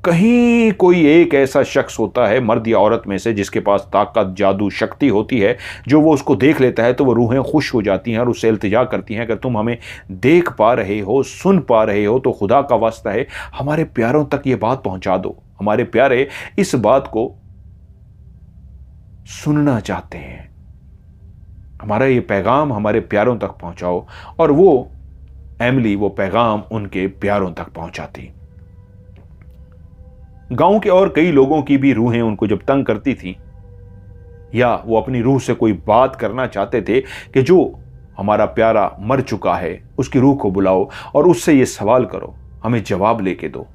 कहीं कोई एक ऐसा शख्स होता है, मर्द या औरत में से, जिसके पास ताकत, जादू, शक्ति होती है, जो वो उसको देख लेता है तो वो रूहें खुश हो जाती हैं और उससे इल्तिजा करती हैं, अगर तुम हमें देख पा रहे हो, सुन पा रहे हो, तो खुदा का वास्ता है हमारे प्यारों तक ये बात पहुंचा दो। हमारे प्यारे इस बात को सुनना चाहते हैं, हमारा ये पैगाम हमारे प्यारों तक पहुंचाओ। और वो एमिली वो पैगाम उनके प्यारों तक पहुंचाती। गांव के और कई लोगों की भी रूहें उनको जब तंग करती थी, या वो अपनी रूह से कोई बात करना चाहते थे कि जो हमारा प्यारा मर चुका है उसकी रूह को बुलाओ और उससे ये सवाल करो, हमें जवाब लेके दो,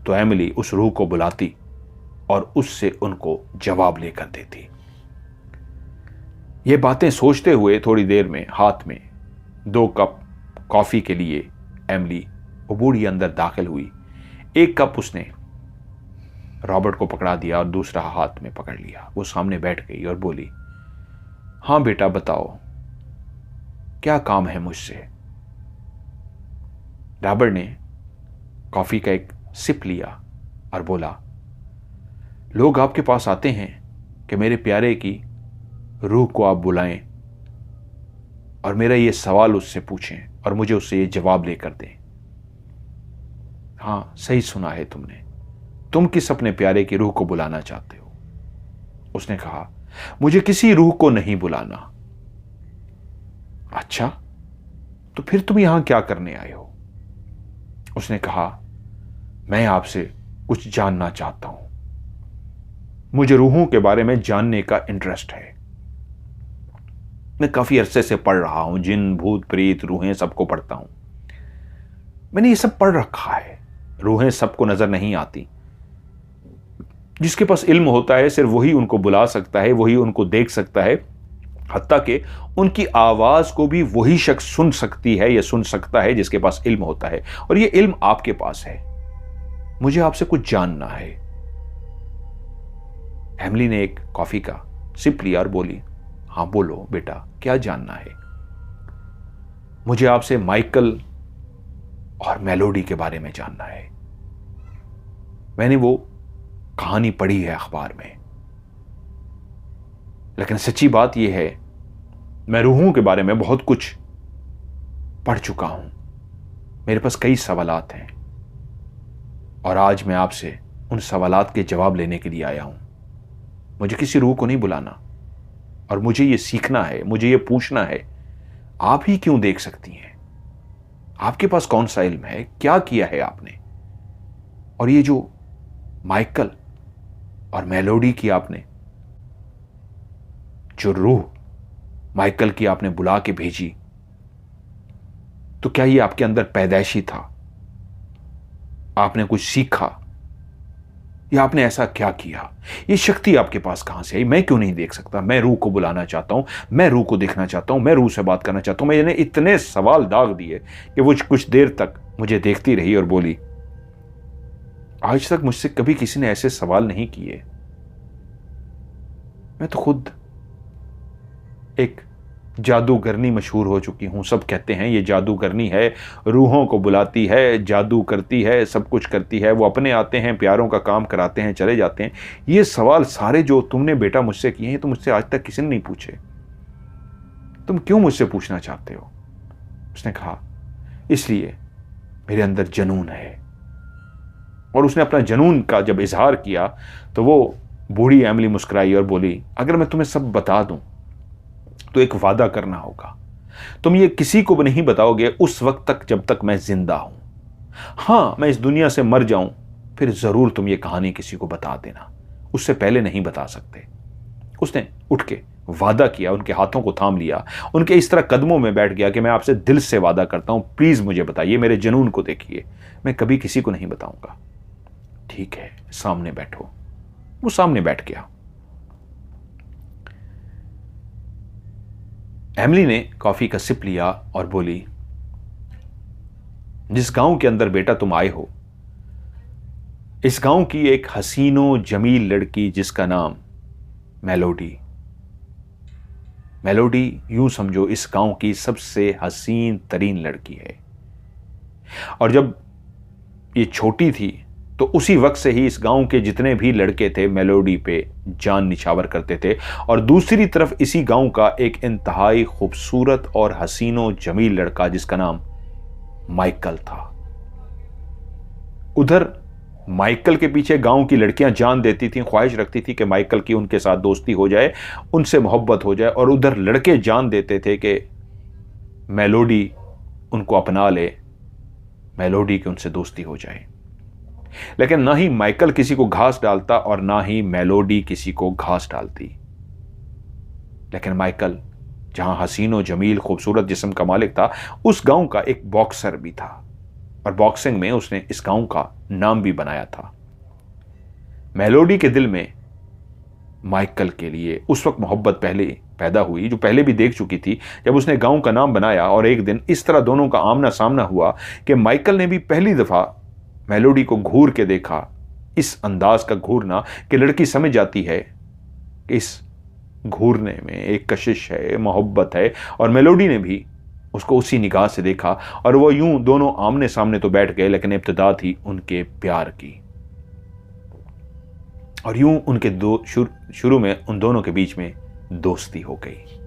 तो एमिली उस रूह को बुलाती और उससे उनको जवाब लेकर देती। ये बातें सोचते हुए थोड़ी देर में हाथ में 2 कप कॉफी के लिए एमिली वो बूढ़ी अंदर दाखिल हुई। एक कप उसने रॉबर्ट को पकड़ा दिया और दूसरा हाथ में पकड़ लिया। वो सामने बैठ गई और बोली, हाँ बेटा बताओ, क्या काम है मुझसे? रॉबर्ट ने कॉफी का एक सिप लिया और बोला, लोग आपके पास आते हैं कि मेरे प्यारे की रूह को आप बुलाएं और मेरा ये सवाल उससे पूछें और मुझे उससे ये जवाब लेकर दें। हाँ, सही सुना है तुमने, तुम किस अपने प्यारे की रूह को बुलाना चाहते हो? उसने कहा, मुझे किसी रूह को नहीं बुलाना। अच्छा, तो फिर तुम यहां क्या करने आए हो? उसने कहा, मैं आपसे कुछ जानना चाहता हूं, मुझे रूहों के बारे में जानने का इंटरेस्ट है। मैं काफी अरसे से पढ़ रहा हूं, जिन, भूत, प्रेत, रूहें सबको पढ़ता हूं। मैंने ये सब पढ़ रखा है। रूहें सबको नजर नहीं आती, जिसके पास इल्म होता है सिर्फ वही उनको बुला सकता है, वही उनको देख सकता है। हत्ता कि उनकी आवाज को भी वही शख्स सुन सकती है या सुन सकता है जिसके पास इल्म होता है, और ये इल्म आपके पास है। मुझे आपसे कुछ जानना है। एमिली ने एक कॉफी का सिप लिया और बोली, हाँ बोलो बेटा, क्या जानना है? मुझे आपसे माइकल और मेलोडी के बारे में जानना है। मैंने वो कहानी पढ़ी है अखबार में, लेकिन सच्ची बात यह है, मैं रूहों के बारे में बहुत कुछ पढ़ चुका हूं। मेरे पास कई सवालात हैं और आज मैं आपसे उन सवालात के जवाब लेने के लिए आया हूं। मुझे किसी रूह को नहीं बुलाना और मुझे ये सीखना है, मुझे ये पूछना है, आप ही क्यों देख सकती हैं? आपके पास कौन सा इल्म है? क्या किया है आपने? और ये जो माइकल और मेलोडी की आपने, जो रूह माइकल की आपने बुला के भेजी, तो क्या ये आपके अंदर पैदाइशी था? आपने कुछ सीखा या आपने ऐसा क्या किया? ये शक्ति आपके पास कहां से आई? मैं क्यों नहीं देख सकता? मैं रूह को बुलाना चाहता हूं, मैं रूह को देखना चाहता हूं, मैं रूह से बात करना चाहता हूं। मैंने इतने सवाल दाग दिए कि वो कुछ देर तक मुझे देखती रही और बोली, आज तक मुझसे कभी किसी ने ऐसे सवाल नहीं किए। मैं तो खुद एक जादूगरनी मशहूर हो चुकी हूं। सब कहते हैं ये जादूगरनी है, रूहों को बुलाती है, जादू करती है, सब कुछ करती है। वो अपने आते हैं, प्यारों का काम कराते हैं, चले जाते हैं। ये सवाल सारे जो तुमने बेटा मुझसे किए हैं, तो मुझसे आज तक किसी ने नहीं पूछे। तुम क्यों मुझसे पूछना चाहते हो? उसने कहा, इसलिए मेरे अंदर जुनून है। और उसने अपना जुनून का जब इजहार किया तो वो बूढ़ी एमिली मुस्कुराई और बोली, अगर मैं तुम्हें सब बता दूं तो एक वादा करना होगा, तुम ये किसी को भी नहीं बताओगे उस वक्त तक जब तक मैं जिंदा हूं। हां, मैं इस दुनिया से मर जाऊं फिर जरूर तुम ये कहानी किसी को बता देना, उससे पहले नहीं बता सकते। उसने उठ के वादा किया, उनके हाथों को थाम लिया, उनके इस तरह कदमों में बैठ गया कि मैं आपसे दिल से वादा करता हूं, प्लीज मुझे बताइए, मेरे जुनून को देखिए, मैं कभी किसी को नहीं बताऊंगा। ठीक है, सामने बैठो। वो सामने बैठ गया। एमिली ने कॉफी का सिप लिया और बोली, जिस गांव के अंदर बेटा तुम आए हो, इस गांव की एक हसीनो जमील लड़की जिसका नाम मेलोडी, मेलोडी यूं समझो इस गांव की सबसे हसीन तरीन लड़की है। और जब ये छोटी थी तो उसी वक्त से ही इस गांव के जितने भी लड़के थे मेलोडी पे जान निछावर करते थे। और दूसरी तरफ इसी गांव का एक इंतहाई खूबसूरत और हसीनो जमील लड़का जिसका नाम माइकल था। उधर माइकल के पीछे गांव की लड़कियां जान देती थीं, ख्वाहिश रखती थी कि माइकल की उनके साथ दोस्ती हो जाए, उनसे मोहब्बत हो जाए। और उधर लड़के जान देते थे कि मेलोडी उनको अपना ले, मेलोडी की उनसे दोस्ती हो जाए। लेकिन ना ही माइकल किसी को घास डालता और ना ही मेलोडी किसी को घास डालती। लेकिन माइकल जहां हसीनो जमील खूबसूरत जिस्म का मालिक था, उस गांव का एक बॉक्सर भी था और बॉक्सिंग में उसने इस गांव का नाम भी बनाया था। मेलोडी के दिल में माइकल के लिए उस वक्त मोहब्बत पहले पैदा हुई, जो पहले भी देख चुकी थी जब उसने गांव का नाम बनाया। और एक दिन इस तरह दोनों का आमना सामना हुआ कि माइकल ने भी पहली दफा मेलोडी को घूर के देखा, इस अंदाज का घूरना कि लड़की समझ जाती है कि इस घूरने में एक कशिश है, मोहब्बत है। और मेलोडी ने भी उसको उसी निगाह से देखा और वो यूं दोनों आमने सामने तो बैठ गए, लेकिन इब्तिदा थी उनके प्यार की। और यूं उनके शुरू में उन दोनों के बीच में दोस्ती हो गई।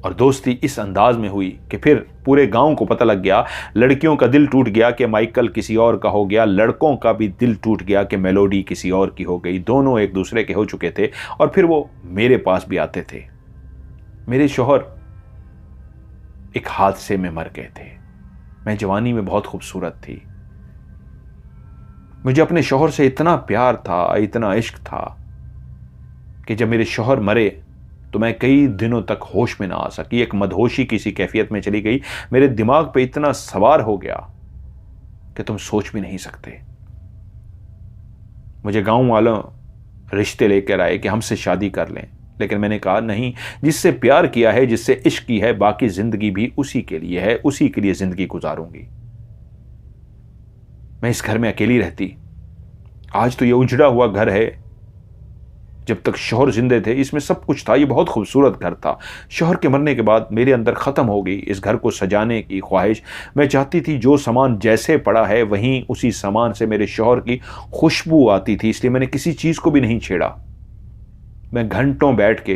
और दोस्ती इस अंदाज में हुई कि फिर पूरे गांव को पता लग गया, लड़कियों का दिल टूट गया कि माइकल किसी और का हो गया, लड़कों का भी दिल टूट गया कि मेलोडी किसी और की हो गई। दोनों एक दूसरे के हो चुके थे और फिर वो मेरे पास भी आते थे। मेरे शौहर एक हादसे में मर गए थे। मैं जवानी में बहुत खूबसूरत थी, मुझे अपने शौहर से इतना प्यार था, इतना इश्क था कि जब मेरे शौहर मरे तो मैं कई दिनों तक होश में ना आ सकी। एक मदहोशी किसी कैफियत में चली गई, मेरे दिमाग पे इतना सवार हो गया कि तुम सोच भी नहीं सकते। मुझे गांव वालों रिश्ते लेकर आए कि हमसे शादी कर लें, लेकिन मैंने कहा नहीं, जिससे प्यार किया है, जिससे इश्क की है, बाकी जिंदगी भी उसी के लिए है, उसी के लिए जिंदगी गुजारूंगी। मैं इस घर में अकेली रहती। आज तो ये उजड़ा हुआ घर है, जब तक शौहर जिंदे थे इसमें सब कुछ था, ये बहुत खूबसूरत घर था। शौहर के मरने के बाद मेरे अंदर ख़त्म हो गई इस घर को सजाने की ख्वाहिश। मैं चाहती थी जो सामान जैसे पड़ा है वहीं उसी सामान से मेरे शौहर की खुशबू आती थी, इसलिए मैंने किसी चीज़ को भी नहीं छेड़ा। मैं घंटों बैठ के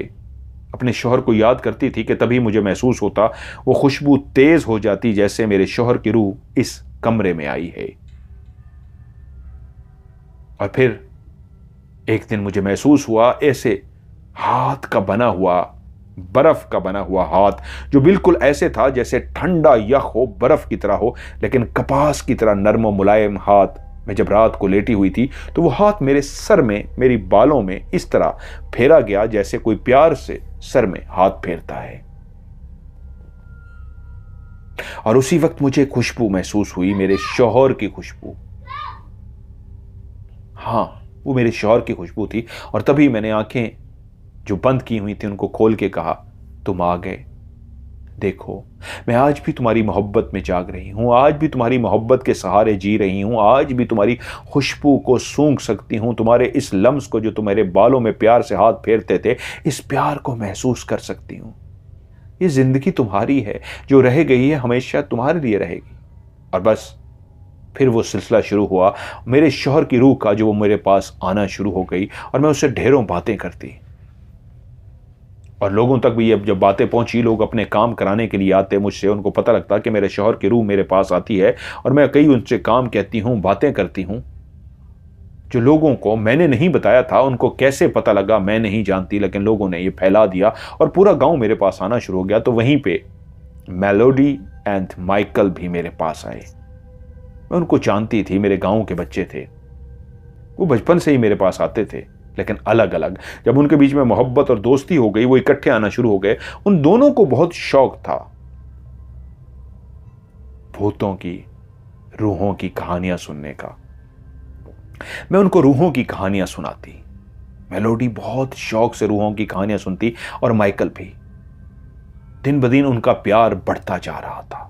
अपने शौहर को याद करती थी कि तभी मुझे महसूस होता वो खुशबू तेज़ हो जाती जैसे मेरे शौहर की रूह इस कमरे में आई है। और फिर एक दिन मुझे महसूस हुआ ऐसे हाथ का बना हुआ, बर्फ का बना हुआ हाथ, जो बिल्कुल ऐसे था जैसे ठंडा यख हो, बर्फ की तरह हो, लेकिन कपास की तरह नरम और मुलायम हाथ। मैं जब रात को लेटी हुई थी तो वो हाथ मेरे सर में, मेरी बालों में इस तरह फेरा गया जैसे कोई प्यार से सर में हाथ फेरता है। और उसी वक्त मुझे खुशबू महसूस हुई, मेरे शौहर की खुशबू। हाँ, वो मेरे शौहर की खुशबू थी। और तभी मैंने आंखें जो बंद की हुई थी उनको खोल के कहा, तुम आ गए। देखो, मैं आज भी तुम्हारी मोहब्बत में जाग रही हूं, आज भी तुम्हारी मोहब्बत के सहारे जी रही हूं, आज भी तुम्हारी खुशबू को सूंघ सकती हूं, तुम्हारे इस लम्स को जो तुम्हारे बालों में प्यार से हाथ फेरते थे, इस प्यार को महसूस कर सकती हूं। ये जिंदगी तुम्हारी है, जो रह गई है हमेशा तुम्हारे लिए रहेगी। और बस फिर वो सिलसिला शुरू हुआ मेरे शौहर की रूह का, जो वो मेरे पास आना शुरू हो गई और मैं उससे ढेरों बातें करती। और लोगों तक भी अब जब बातें पहुंची, लोग अपने काम कराने के लिए आते मुझसे, उनको पता लगता कि मेरे शौहर की रूह मेरे पास आती है और मैं कई उनसे काम कहती हूं, बातें करती हूं। जो लोगों को मैंने नहीं बताया था, उनको कैसे पता लगा मैं नहीं जानती, लेकिन लोगों ने ये फैला दिया और पूरा गाँव मेरे पास आना शुरू हो गया। तो वहीं पर मेलोडी एंड माइकल भी मेरे पास आए। मैं उनको जानती थी, मेरे गांव के बच्चे थे, वो बचपन से ही मेरे पास आते थे, लेकिन अलग अलग। जब उनके बीच में मोहब्बत और दोस्ती हो गई, वो इकट्ठे आना शुरू हो गए। उन दोनों को बहुत शौक था भूतों की, रूहों की कहानियां सुनने का। मैं उनको रूहों की कहानियां सुनाती। मेलोडी बहुत शौक से रूहों की कहानियां सुनती और माइकल भी। दिन ब दिन उनका प्यार बढ़ता जा रहा था।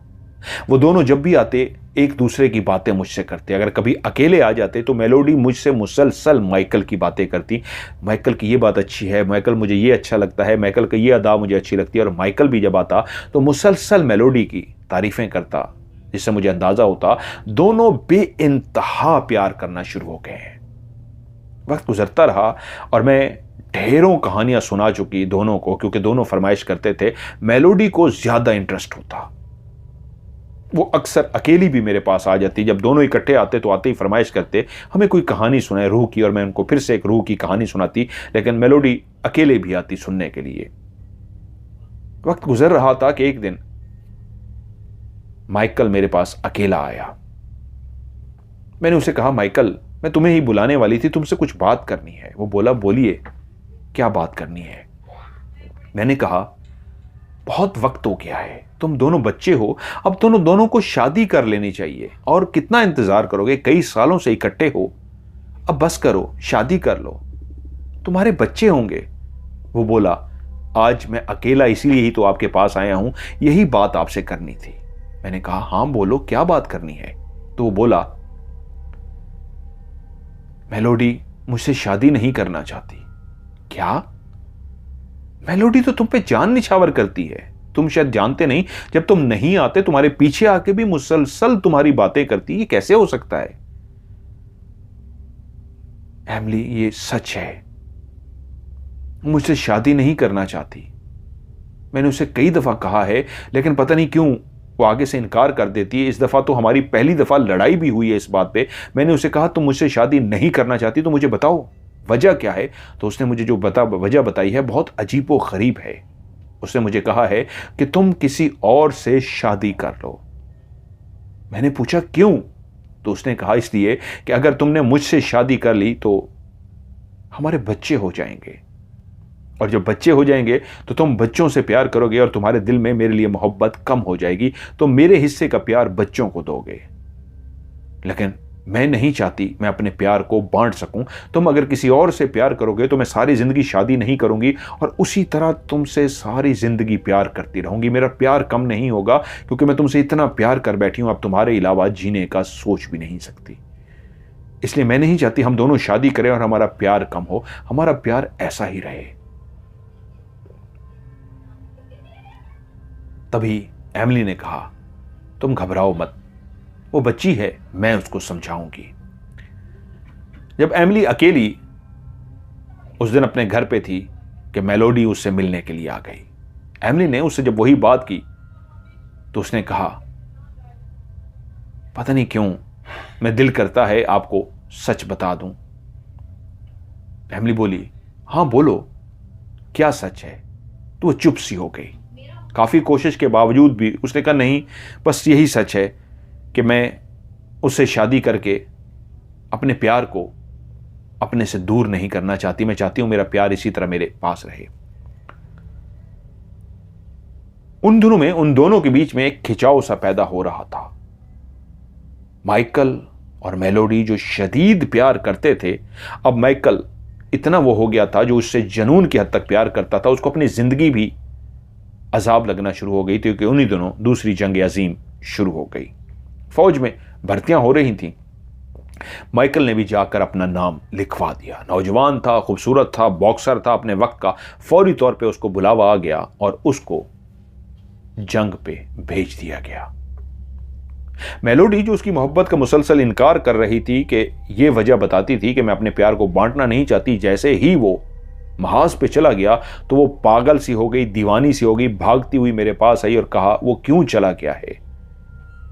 वो दोनों जब भी आते एक दूसरे की बातें मुझसे करते। अगर कभी अकेले आ जाते तो मेलोडी मुझसे मुसलसल माइकल की बातें करती। माइकल की ये बात अच्छी है, माइकल मुझे ये अच्छा लगता है, माइकल की ये अदा मुझे अच्छी लगती है। और माइकल भी जब आता तो मुसलसल मेलोडी की तारीफें करता जिससे मुझे अंदाजा होता दोनों बेइंतहा प्यार करना शुरू हो गए हैं। वक्त गुजरता रहा और मैं ढेरों कहानियां सुना चुकी दोनों को, क्योंकि दोनों फरमाइश करते थे मेलोडी को ज्यादा इंटरेस्ट होता। वो अक्सर अकेली भी मेरे पास आ जाती। जब दोनों इकट्ठे आते तो आते ही फरमाइश करते हमें कोई कहानी सुनाए रूह की, और मैं उनको फिर से एक रूह की कहानी सुनाती, लेकिन मेलोडी अकेले भी आती सुनने के लिए। वक्त गुजर रहा था कि एक दिन माइकल मेरे पास अकेला आया। मैंने उसे कहा, माइकल मैं तुम्हें ही बुलाने वाली थी, तुमसे कुछ बात करनी है। वो बोला, बोलिए क्या बात करनी है। मैंने कहा, बहुत वक्त हो गया है, तुम दोनों बच्चे हो, अब दोनों को शादी कर लेनी चाहिए। और कितना इंतजार करोगे, कई सालों से इकट्ठे हो, अब बस करो, शादी कर लो, तुम्हारे बच्चे होंगे। वो बोला, आज मैं अकेला इसीलिए ही तो आपके पास आया हूं, यही बात आपसे करनी थी। मैंने कहा, हां बोलो क्या बात करनी है। तो वो बोला, मेलोडी मुझसे शादी नहीं करना चाहती। क्या? मेलोडी तो तुम पे जान निछावर करती है। तुम शायद जानते नहीं, जब तुम नहीं आते तुम्हारे पीछे आके भी मुसलसल तुम्हारी बातें करती। ये कैसे हो सकता है? एमिली ये सच है, मुझसे शादी नहीं करना चाहती। मैंने उसे कई दफा कहा है, लेकिन पता नहीं क्यों वो आगे से इनकार कर देती है। इस दफा तो हमारी पहली दफा लड़ाई भी हुई है इस बात पे। मैंने उसे कहा, तुम मुझसे शादी नहीं करना चाहती तो मुझे बताओ वजह क्या है। तो उसने मुझे जो वजह बताई है बहुत अजीबो गरीब है। उसने मुझे कहा है कि तुम किसी और से शादी कर लो। मैंने पूछा क्यों? तो उसने कहा, इसलिए कि अगर तुमने मुझसे शादी कर ली तो हमारे बच्चे हो जाएंगे, और जब बच्चे हो जाएंगे तो तुम बच्चों से प्यार करोगे और तुम्हारे दिल में मेरे लिए मोहब्बत कम हो जाएगी, तो मेरे हिस्से का प्यार बच्चों को दोगे। लेकिन मैं नहीं चाहती मैं अपने प्यार को बांट सकूं। तुम अगर किसी और से प्यार करोगे तो मैं सारी जिंदगी शादी नहीं करूंगी, और उसी तरह तुमसे सारी जिंदगी प्यार करती रहूंगी। मेरा प्यार कम नहीं होगा, क्योंकि मैं तुमसे इतना प्यार कर बैठी हूं, अब तुम्हारे अलावा जीने का सोच भी नहीं सकती। इसलिए मैं नहीं चाहती हम दोनों शादी करें और हमारा प्यार कम हो, हमारा प्यार ऐसा ही रहे। तभी एमिली ने कहा, तुम घबराओ मत, वो बच्ची है, मैं उसको समझाऊंगी। जब एमिली अकेली उस दिन अपने घर पे थी कि मेलोडी उससे मिलने के लिए आ गई। एमिली ने उससे जब वही बात की तो उसने कहा, पता नहीं क्यों मैं दिल करता है आपको सच बता दूं। एमिली बोली, हां बोलो क्या सच है। तो वो चुप सी हो गई। काफी कोशिश के बावजूद भी उसने कहा, नहीं बस यही सच है कि मैं उससे शादी करके अपने प्यार को अपने से दूर नहीं करना चाहती। मैं चाहती हूं मेरा प्यार इसी तरह मेरे पास रहे। उन दिनों में उन दोनों के बीच में एक खिंचाव सा पैदा हो रहा था। माइकल और मेलोडी जो शदीद प्यार करते थे, अब माइकल इतना वो हो गया था जो उससे जुनून की हद तक प्यार करता था। उसको अपनी जिंदगी भी अजाब लगना शुरू हो गई थी, क्योंकि उन्हीं दिनों दूसरी जंग अजीम शुरू हो गई। फौज में भर्तियां हो रही थीं। माइकल ने भी जाकर अपना नाम लिखवा दिया। नौजवान था, खूबसूरत था, बॉक्सर था अपने वक्त का। फौरी तौर पे उसको बुलावा आ गया और उसको जंग पे भेज दिया गया। मेलोडी जो उसकी मोहब्बत का मुसलसल इनकार कर रही थी, कि ये वजह बताती थी कि मैं अपने प्यार को बांटना नहीं चाहती, जैसे ही वो महाज पे चला गया तो वो पागल सी हो गई, दीवानी सी हो गई, भागती हुई मेरे पास आई और कहा, वो क्यों चला गया है?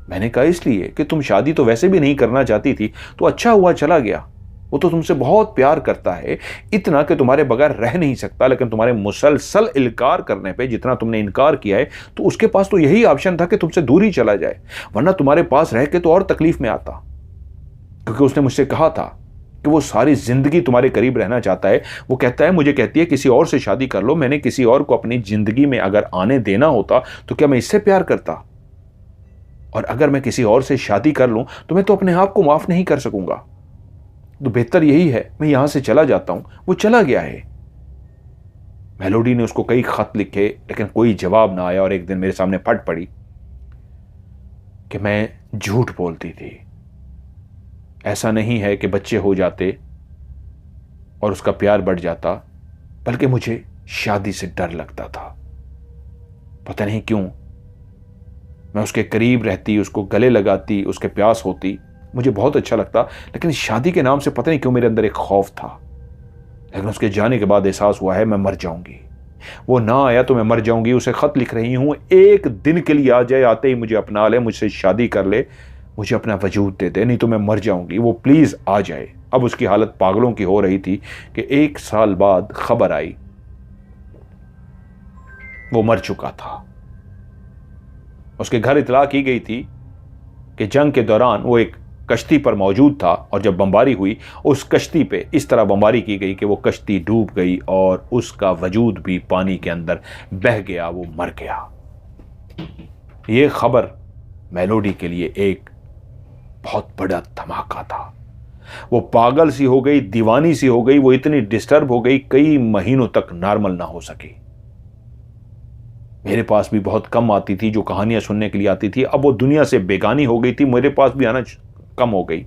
मैंने कहा, इसलिए कि तुम शादी तो वैसे भी नहीं करना चाहती थी, तो अच्छा हुआ चला गया। वो तो तुमसे बहुत प्यार करता है, इतना कि तुम्हारे बगैर रह नहीं सकता, लेकिन तुम्हारे मुसलसल इनकार करने पे जितना तुमने इनकार किया है, तो उसके पास तो यही ऑप्शन था कि तुमसे दूर ही चला जाए, वरना तुम्हारे पास रह के तो और तकलीफ में आता। क्योंकि उसने मुझसे कहा था कि वो सारी जिंदगी तुम्हारे करीब रहना चाहता है। वो कहता है, मुझे कहती है किसी और से शादी कर लो। मैंने किसी और को अपनी जिंदगी में अगर आने देना होता तो क्या मैं इससे प्यार करता? और अगर मैं किसी और से शादी कर लूं तो मैं तो अपने आप को माफ नहीं कर सकूंगा। तो बेहतर यही है मैं यहां से चला जाता हूं। वो चला गया है। मेलोडी ने उसको कई खत लिखे, लेकिन कोई जवाब ना आया। और एक दिन मेरे सामने फट पड़ी कि मैं झूठ बोलती थी। ऐसा नहीं है कि बच्चे हो जाते और उसका प्यार बढ़ जाता, बल्कि मुझे शादी से डर लगता था। पता नहीं क्यों मैं उसके करीब रहती, उसको गले लगाती, उसके प्यास होती, मुझे बहुत अच्छा लगता। लेकिन शादी के नाम से पता नहीं क्यों मेरे अंदर एक खौफ था। लेकिन उसके जाने के बाद एहसास हुआ है मैं मर जाऊंगी। वो ना आया तो मैं मर जाऊंगी। उसे खत लिख रही हूं, एक दिन के लिए आ जाए, आते ही मुझे अपना ले, मुझसे शादी कर ले, मुझे अपना वजूद दे दे, नहीं तो मैं मर जाऊंगी। वो प्लीज आ जाए। अब उसकी हालत पागलों की हो रही थी कि 1 साल बाद खबर आई वो मर चुका था। उसके घर इतला की गई थी कि जंग के दौरान वो एक कश्ती पर मौजूद था और जब बमबारी हुई उस कश्ती पे इस तरह बमबारी की गई कि वो कश्ती डूब गई और उसका वजूद भी पानी के अंदर बह गया, वो मर गया। ये खबर मेलोडी के लिए एक बहुत बड़ा धमाका था। वो पागल सी हो गई, दीवानी सी हो गई, वो इतनी डिस्टर्ब हो गई, कई महीनों तक नॉर्मल ना हो सकी। मेरे पास भी बहुत कम आती थी, जो कहानियां सुनने के लिए आती थी। अब वो दुनिया से बेगानी हो गई थी, मेरे पास भी आना कम हो गई।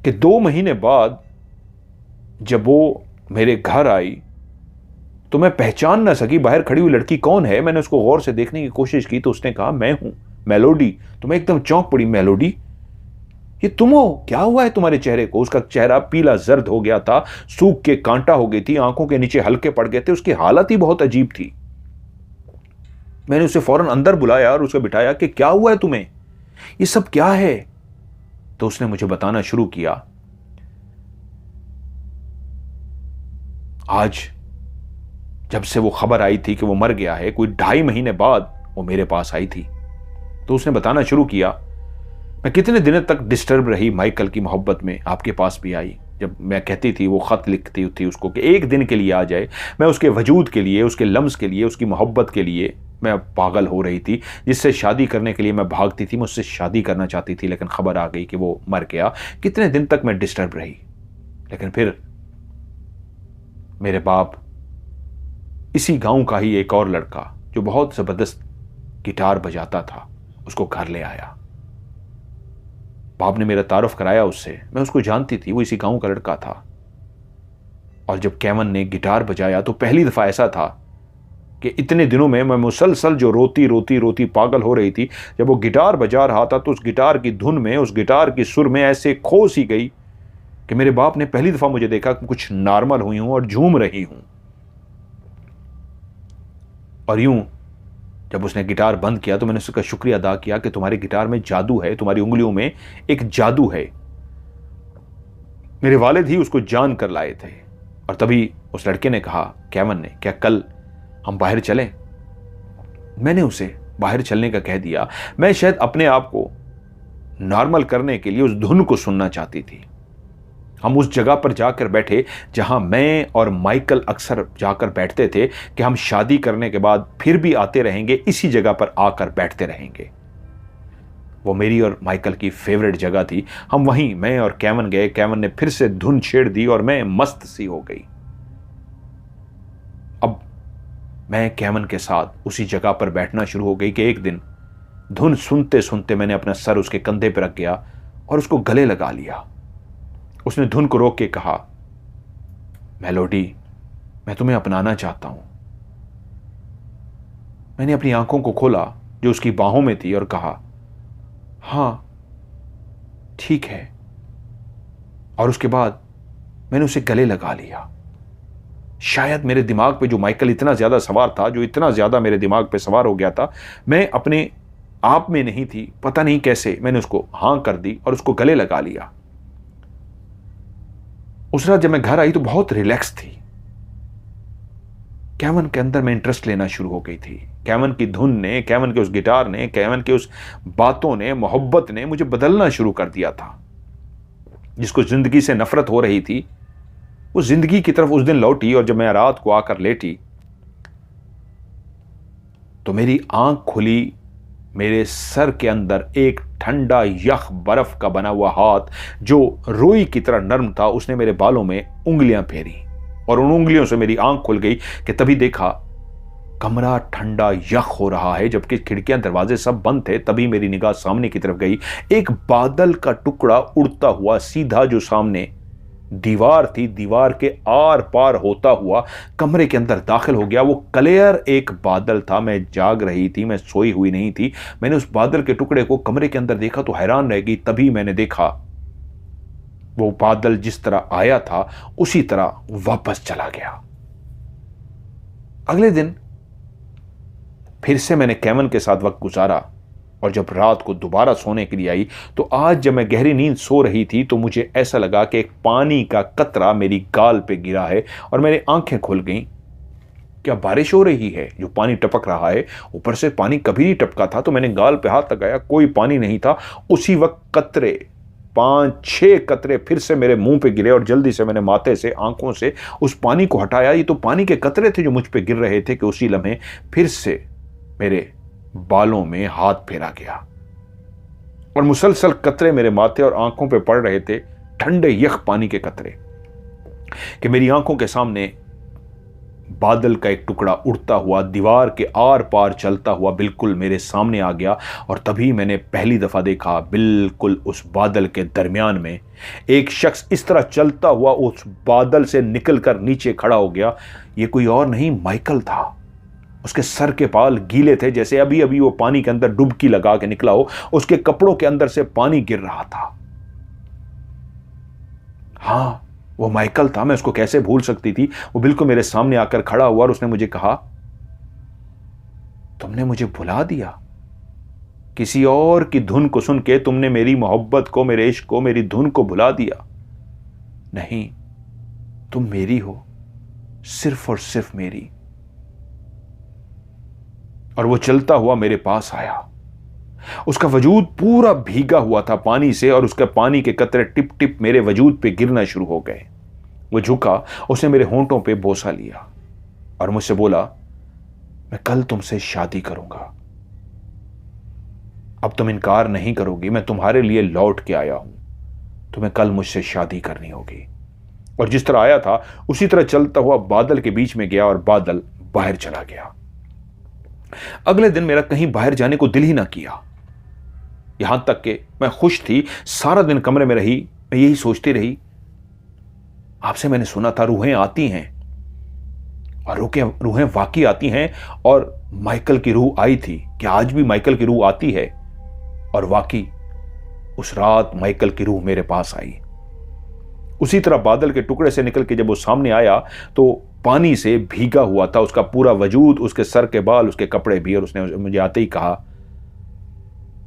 कि 2 महीने बाद जब वो मेरे घर आई तो मैं पहचान ना सकी बाहर खड़ी हुई लड़की कौन है। मैंने उसको गौर से देखने की कोशिश की तो उसने कहा मैं हूं मेलोडी। तो मैं एकदम चौंक पड़ी, मेलोडी ये तुम हो? क्या हुआ है तुम्हारे चेहरे को? उसका चेहरा पीला जर्द हो गया था, सूख के कांटा हो गई थी, आंखों के नीचे हल्के पड़ गए थे, उसकी हालत ही बहुत अजीब थी। मैंने उसे फौरन अंदर बुलाया और उसे बिठाया कि क्या हुआ है तुम्हें, ये सब क्या है? तो उसने मुझे बताना शुरू किया। आज जब से वो खबर आई थी कि वो मर गया है, कोई 2.5 महीने बाद वो मेरे पास आई थी। तो उसने बताना शुरू किया मैं कितने दिनों तक डिस्टर्ब रही माइकल की मोहब्बत में, आपके पास भी आई। जब मैं कहती थी, वो खत लिखती थी उसको कि एक दिन के लिए आ जाए, मैं उसके वजूद के लिए, उसके लम्स के लिए, उसकी मोहब्बत के लिए मैं पागल हो रही थी। जिससे शादी करने के लिए मैं भागती थी, मुझसे शादी करना चाहती थी, लेकिन खबर आ गई कि वो मर गया। कितने दिन तक मैं डिस्टर्ब रही। लेकिन फिर मेरे बाप, इसी गांव का ही एक और लड़का जो बहुत जबरदस्त गिटार बजाता था, उसको घर ले आया। बाप ने मेरा तारुफ कराया उससे, मैं उसको जानती थी, वो इसी गांव का लड़का था। और जब केवन ने गिटार बजाया तो पहली दफा ऐसा था कि इतने दिनों में मैं मुसलसल जो रोती रोती रोती पागल हो रही थी, जब वो गिटार बजा रहा था तो उस गिटार की धुन में, उस गिटार की सुर में ऐसे खो सी गई कि मेरे बाप ने पहली दफा मुझे देखा कि कुछ नॉर्मल हुई हूं और झूम रही हूं। और यूं जब उसने गिटार बंद किया तो मैंने उसका शुक्रिया अदा किया कि तुम्हारे गिटार में जादू है, तुम्हारी उंगलियों में एक जादू है। मेरे वालिद ही उसको जान कर लाए थे। और तभी उस लड़के ने कहा, केवन ने, क्या कल हम बाहर चलें? मैंने उसे बाहर चलने का कह दिया। मैं शायद अपने आप को नॉर्मल करने के लिए उस धुन को सुनना चाहती थी। हम उस जगह पर जाकर बैठे जहां मैं और माइकल अक्सर जाकर बैठते थे कि हम शादी करने के बाद फिर भी आते रहेंगे, इसी जगह पर आकर बैठते रहेंगे। वो मेरी और माइकल की फेवरेट जगह थी। हम वहीं, मैं और केवन गए। केवन ने फिर से धुन छेड़ दी और मैं मस्त सी हो गई। अब मैं केवन के साथ उसी जगह पर बैठना शुरू हो गई कि एक दिन धुन सुनते सुनते मैंने अपना सर उसके कंधे पर रख गया और उसको गले लगा लिया। उसने धुन को रोक के कहा, मेलोडी, मैं तुम्हें अपनाना चाहता हूं। मैंने अपनी आंखों को खोला जो उसकी बाहों में थी और कहा, हां ठीक है। और उसके बाद मैंने उसे गले लगा लिया। शायद मेरे दिमाग पे जो माइकल इतना ज्यादा सवार था, जो इतना ज्यादा मेरे दिमाग पे सवार हो गया था, मैं अपने आप में नहीं थी। पता नहीं कैसे मैंने उसको हां कर दी और उसको गले लगा लिया। उस रात जब मैं घर आई तो बहुत रिलैक्स थी। केवन के अंदर मैं इंटरेस्ट लेना शुरू हो गई थी। केवन की धुन ने, केवन के उस गिटार ने, केवन के उस बातों ने, मोहब्बत ने मुझे बदलना शुरू कर दिया था। जिसको जिंदगी से नफरत हो रही थी, वो जिंदगी की तरफ उस दिन लौटी। और जब मैं रात को आकर लेटी तो मेरी आंख खुली। मेरे सर के अंदर एक ठंडा यख बर्फ का बना हुआ हाथ जो रुई की तरह नर्म था, उसने मेरे बालों में उंगलियां फेरी और उन उंगलियों से मेरी आंख खुल गई कि तभी देखा कमरा ठंडा यख हो रहा है, जबकि खिड़कियां दरवाजे सब बंद थे। तभी मेरी निगाह सामने की तरफ गई। एक बादल का टुकड़ा उड़ता हुआ सीधा जो सामने दीवार थी, दीवार के आर पार होता हुआ कमरे के अंदर दाखिल हो गया। वो क्लियर एक बादल था। मैं जाग रही थी, मैं सोई हुई नहीं थी। मैंने उस बादल के टुकड़े को कमरे के अंदर देखा तो हैरान रह गई। तभी मैंने देखा वो बादल जिस तरह आया था उसी तरह वापस चला गया। अगले दिन फिर से मैंने केवन के साथ वक्त गुजारा और जब रात को दोबारा सोने के लिए आई तो आज जब मैं गहरी नींद सो रही थी तो मुझे ऐसा लगा कि एक पानी का कतरा मेरी गाल पे गिरा है और मेरी आंखें खुल गईं। क्या बारिश हो रही है? जो पानी टपक रहा है, ऊपर से पानी कभी नहीं टपका था। तो मैंने गाल पे हाथ लगाया, कोई पानी नहीं था। उसी वक्त कतरे, 5-6 कतरे फिर से मेरे मुंह पे गिरे और जल्दी से मैंने माथे से, आंखों से उस पानी को हटाया। ये तो पानी के कतरे थे जो मुझ पे गिर रहे थे कि उसी लम्हे फिर से मेरे बालों में हाथ फेरा गया और मुसलसल कतरे मेरे माथे और आंखों पे पड़ रहे थे, ठंडे यख पानी के कतरे, कि मेरी आंखों के सामने बादल का एक टुकड़ा उड़ता हुआ दीवार के आर पार चलता हुआ बिल्कुल मेरे सामने आ गया। और तभी मैंने पहली दफा देखा बिल्कुल उस बादल के दरमियान में एक शख्स इस तरह चलता हुआ उस बादल से निकलकर नीचे खड़ा हो गया। ये कोई और नहीं, माइकल था। उसके सर के बाल गीले थे, जैसे अभी अभी वो पानी के अंदर डुबकी लगा के निकला हो। उसके कपड़ों के अंदर से पानी गिर रहा था। हां, वो माइकल था। मैं उसको कैसे भूल सकती थी? वो बिल्कुल मेरे सामने आकर खड़ा हुआ और उसने मुझे कहा, तुमने मुझे भुला दिया। किसी और की धुन को सुन के तुमने मेरी मोहब्बत को, मेरे इश्क को, मेरी धुन को भुला दिया। नहीं, तुम मेरी हो, सिर्फ और सिर्फ मेरी। और वो चलता हुआ मेरे पास आया। उसका वजूद पूरा भीगा हुआ था पानी से और उसके पानी के कतरे टिप टिप मेरे वजूद पे गिरना शुरू हो गए। वो झुका, उसने मेरे होंठों पे बोसा लिया और मुझसे बोला, मैं कल तुमसे शादी करूंगा। अब तुम इनकार नहीं करोगी, मैं तुम्हारे लिए लौट के आया हूं। तुम्हें कल मुझसे शादी करनी होगी। और जिस तरह आया था उसी तरह चलता हुआ बादल के बीच में गया और बादल बाहर चला गया। अगले दिन मेरा कहीं बाहर जाने को दिल ही ना किया। यहां तक कि मैं खुश थी, सारा दिन कमरे में रही, मैं यही सोचती रही, आपसे मैंने सुना था रूहें आती हैं और रूहें वाकई आती हैं और माइकल की रूह आई थी। क्या आज भी माइकल की रूह आती है? और वाकई उस रात माइकल की रूह मेरे पास आई। उसी तरह बादल के टुकड़े से निकल के जब वो सामने आया तो पानी से भीगा हुआ था उसका पूरा वजूद, उसके सर के बाल, उसके कपड़े भी। और उसने मुझे आते ही कहा,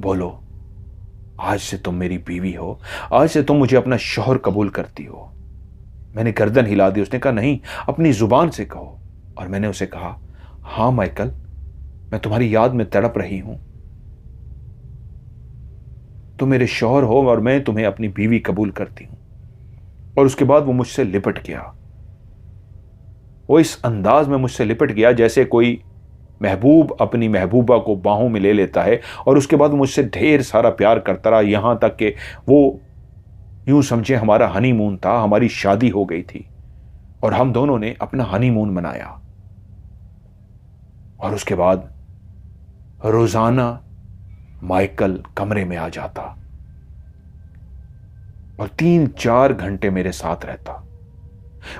बोलो, आज से तुम मेरी बीवी हो, आज से तुम मुझे अपना शौहर कबूल करती हो। मैंने गर्दन हिला दी। उसने कहा, नहीं, अपनी जुबान से कहो। और मैंने उसे कहा, हां माइकल, मैं तुम्हारी याद में तड़प रही हूं। तुम मेरे शौहर हो और मैं तुम्हें अपनी बीवी कबूल करती हूं। और उसके बाद वो मुझसे लिपट गया। वो इस अंदाज में मुझसे लिपट गया जैसे कोई महबूब अपनी महबूबा को बाहों में ले लेता है। और उसके बाद वो मुझसे ढेर सारा प्यार करता रहा, यहां तक कि वो यूं समझे हमारा हनीमून था, हमारी शादी हो गई थी और हम दोनों ने अपना हनीमून मनाया। और उसके बाद रोजाना माइकल कमरे में आ जाता और 3-4 घंटे मेरे साथ रहता।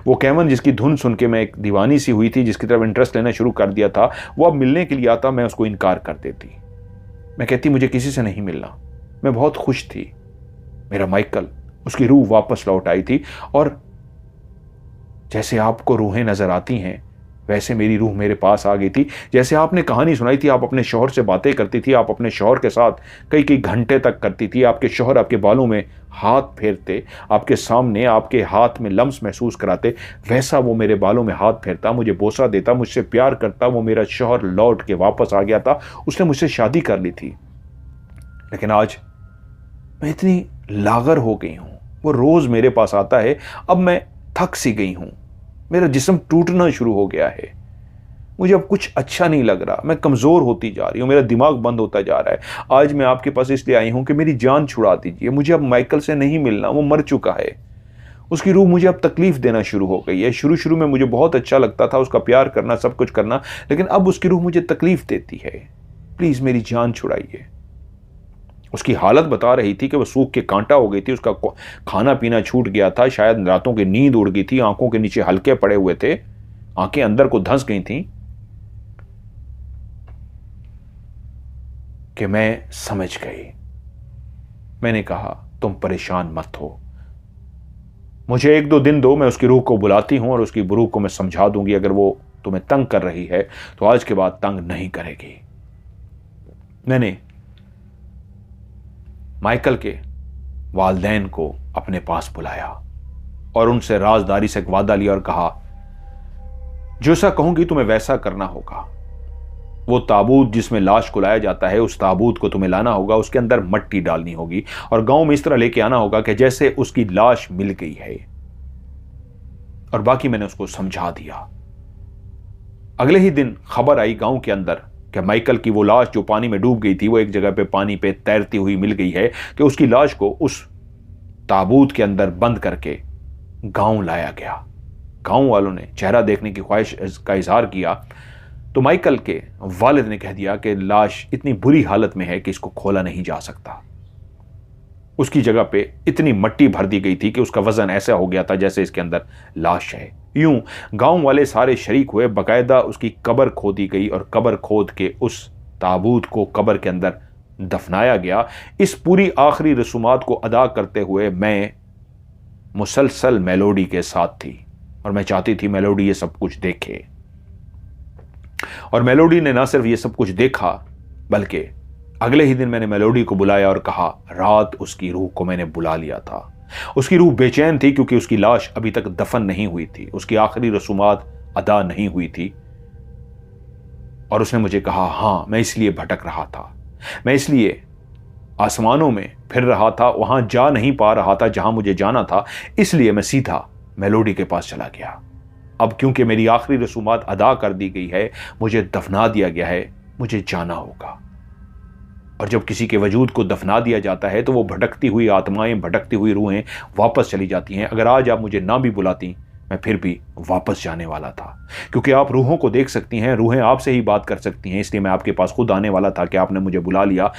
वो केवन जिसकी धुन सुन के मैं एक दीवानी सी हुई थी, जिसकी तरफ इंटरेस्ट लेना शुरू कर दिया था, वो अब मिलने के लिए आता। मैं उसको इनकार कर देती। मैं कहती, मुझे किसी से नहीं मिलना। मैं बहुत खुश थी। मेरा माइकल, उसकी रूह वापस लौट आई थी। और जैसे आपको रूहें नजर आती हैं वैसे मेरी रूह मेरे पास आ गई थी। जैसे आपने कहानी सुनाई थी, आप अपने शौहर से बातें करती थी, आप अपने शौहर के साथ कई कई घंटे तक करती थी। आपके शौहर आपके बालों में हाथ फेरते, आपके सामने आपके हाथ में लम्स महसूस कराते, वैसा वो मेरे बालों में हाथ फेरता, मुझे बोसा देता, मुझसे प्यार करता। वो मेरा शौहर लौट के वापस आ गया था। उसने मुझसे शादी कर ली थी। लेकिन आज मैं इतनी लागर हो गई हूं। वो रोज मेरे पास आता है। अब मैं थक सी गई हूं। मेरा जिस्म टूटना शुरू हो गया है। मुझे अब कुछ अच्छा नहीं लग रहा। मैं कमज़ोर होती जा रही हूँ। मेरा दिमाग बंद होता जा रहा है। आज मैं आपके पास इसलिए आई हूँ कि मेरी जान छुड़ा दीजिए। मुझे अब माइकल से नहीं मिलना। वो मर चुका है। उसकी रूह मुझे अब तकलीफ देना शुरू हो गई है। शुरू में मुझे बहुत अच्छा लगता था उसका प्यार करना, सब कुछ करना, लेकिन अब उसकी रूह मुझे तकलीफ देती है। प्लीज़ मेरी जान छुड़ाइए। उसकी हालत बता रही थी कि वो सूख के कांटा हो गई थी, उसका खाना पीना छूट गया था, शायद रातों की नींद उड़ गई थी, आंखों के नीचे हल्के पड़े हुए थे, आंखें अंदर को धंस गई थीं कि मैं समझ गई। मैंने कहा तुम परेशान मत हो, मुझे 1-2 दिन दो, मैं उसकी रूह को बुलाती हूं और उसकी रूह को मैं समझा दूंगी। अगर वो तुम्हें तंग कर रही है तो आज के बाद तंग नहीं करेगी। मैंने माइकल के वालदैन को अपने पास बुलाया और उनसे राजदारी से एक वादा लिया और कहा जैसा कहूंगी तुम्हें वैसा करना होगा। वो ताबूत जिसमें लाश को लाया जाता है, उस ताबूत को तुम्हें लाना होगा, उसके अंदर मट्टी डालनी होगी और गांव में इस तरह लेके आना होगा कि जैसे उसकी लाश मिल गई है। और बाकी मैंने उसको समझा दिया। अगले ही दिन खबर आई गांव के अंदर कि माइकल की वो लाश जो पानी में डूब गई थी, वो एक जगह पे पानी पे तैरती हुई मिल गई है, कि उसकी लाश को उस ताबूत के अंदर बंद करके गांव लाया गया। गांव वालों ने चेहरा देखने की ख्वाहिश का इजहार किया तो माइकल के वालिद ने कह दिया कि लाश इतनी बुरी हालत में है कि इसको खोला नहीं जा सकता। उसकी जगह पे इतनी मट्टी भर दी गई थी कि उसका वजन ऐसा हो गया था जैसे इसके अंदर लाश है। यूं गांव वाले सारे शरीक हुए, बकायदा उसकी कब्र खोदी गई और कब्र खोद के उस ताबूत को कब्र के अंदर दफनाया गया। इस पूरी आखिरी रसूमात को अदा करते हुए मैं मुसलसल मेलोडी के साथ थी और मैं चाहती थी मेलोडी ये सब कुछ देखे। और मेलोडी ने ना सिर्फ ये सब कुछ देखा, बल्कि अगले ही दिन मैंने मेलोडी को बुलाया और कहा रात उसकी रूह को मैंने बुला लिया था। उसकी रूह बेचैन थी क्योंकि उसकी लाश अभी तक दफन नहीं हुई थी, उसकी आखिरी रसूमात अदा नहीं हुई थी। और उसने मुझे कहा हां, मैं इसलिए भटक रहा था, मैं इसलिए आसमानों में फिर रहा था, वहां जा नहीं पा रहा था जहां मुझे जाना था, इसलिए मैं सीधा मेलोडी के पास चला गया। अब क्योंकि मेरी आखिरी रसूमात अदा कर दी गई है, मुझे दफना दिया गया है, मुझे जाना होगा। और जब किसी के वजूद को दफना दिया जाता है तो वो भटकती हुई आत्माएं, भटकती हुई रूहें वापस चली जाती हैं। अगर आज आप मुझे ना भी बुलाती, मैं फिर भी वापस जाने वाला था, क्योंकि आप रूहों को देख सकती हैं, रूहें आपसे ही बात कर सकती हैं। इसलिए मैं आपके पास खुद आने वाला था कि आपने मुझे बुला लिया।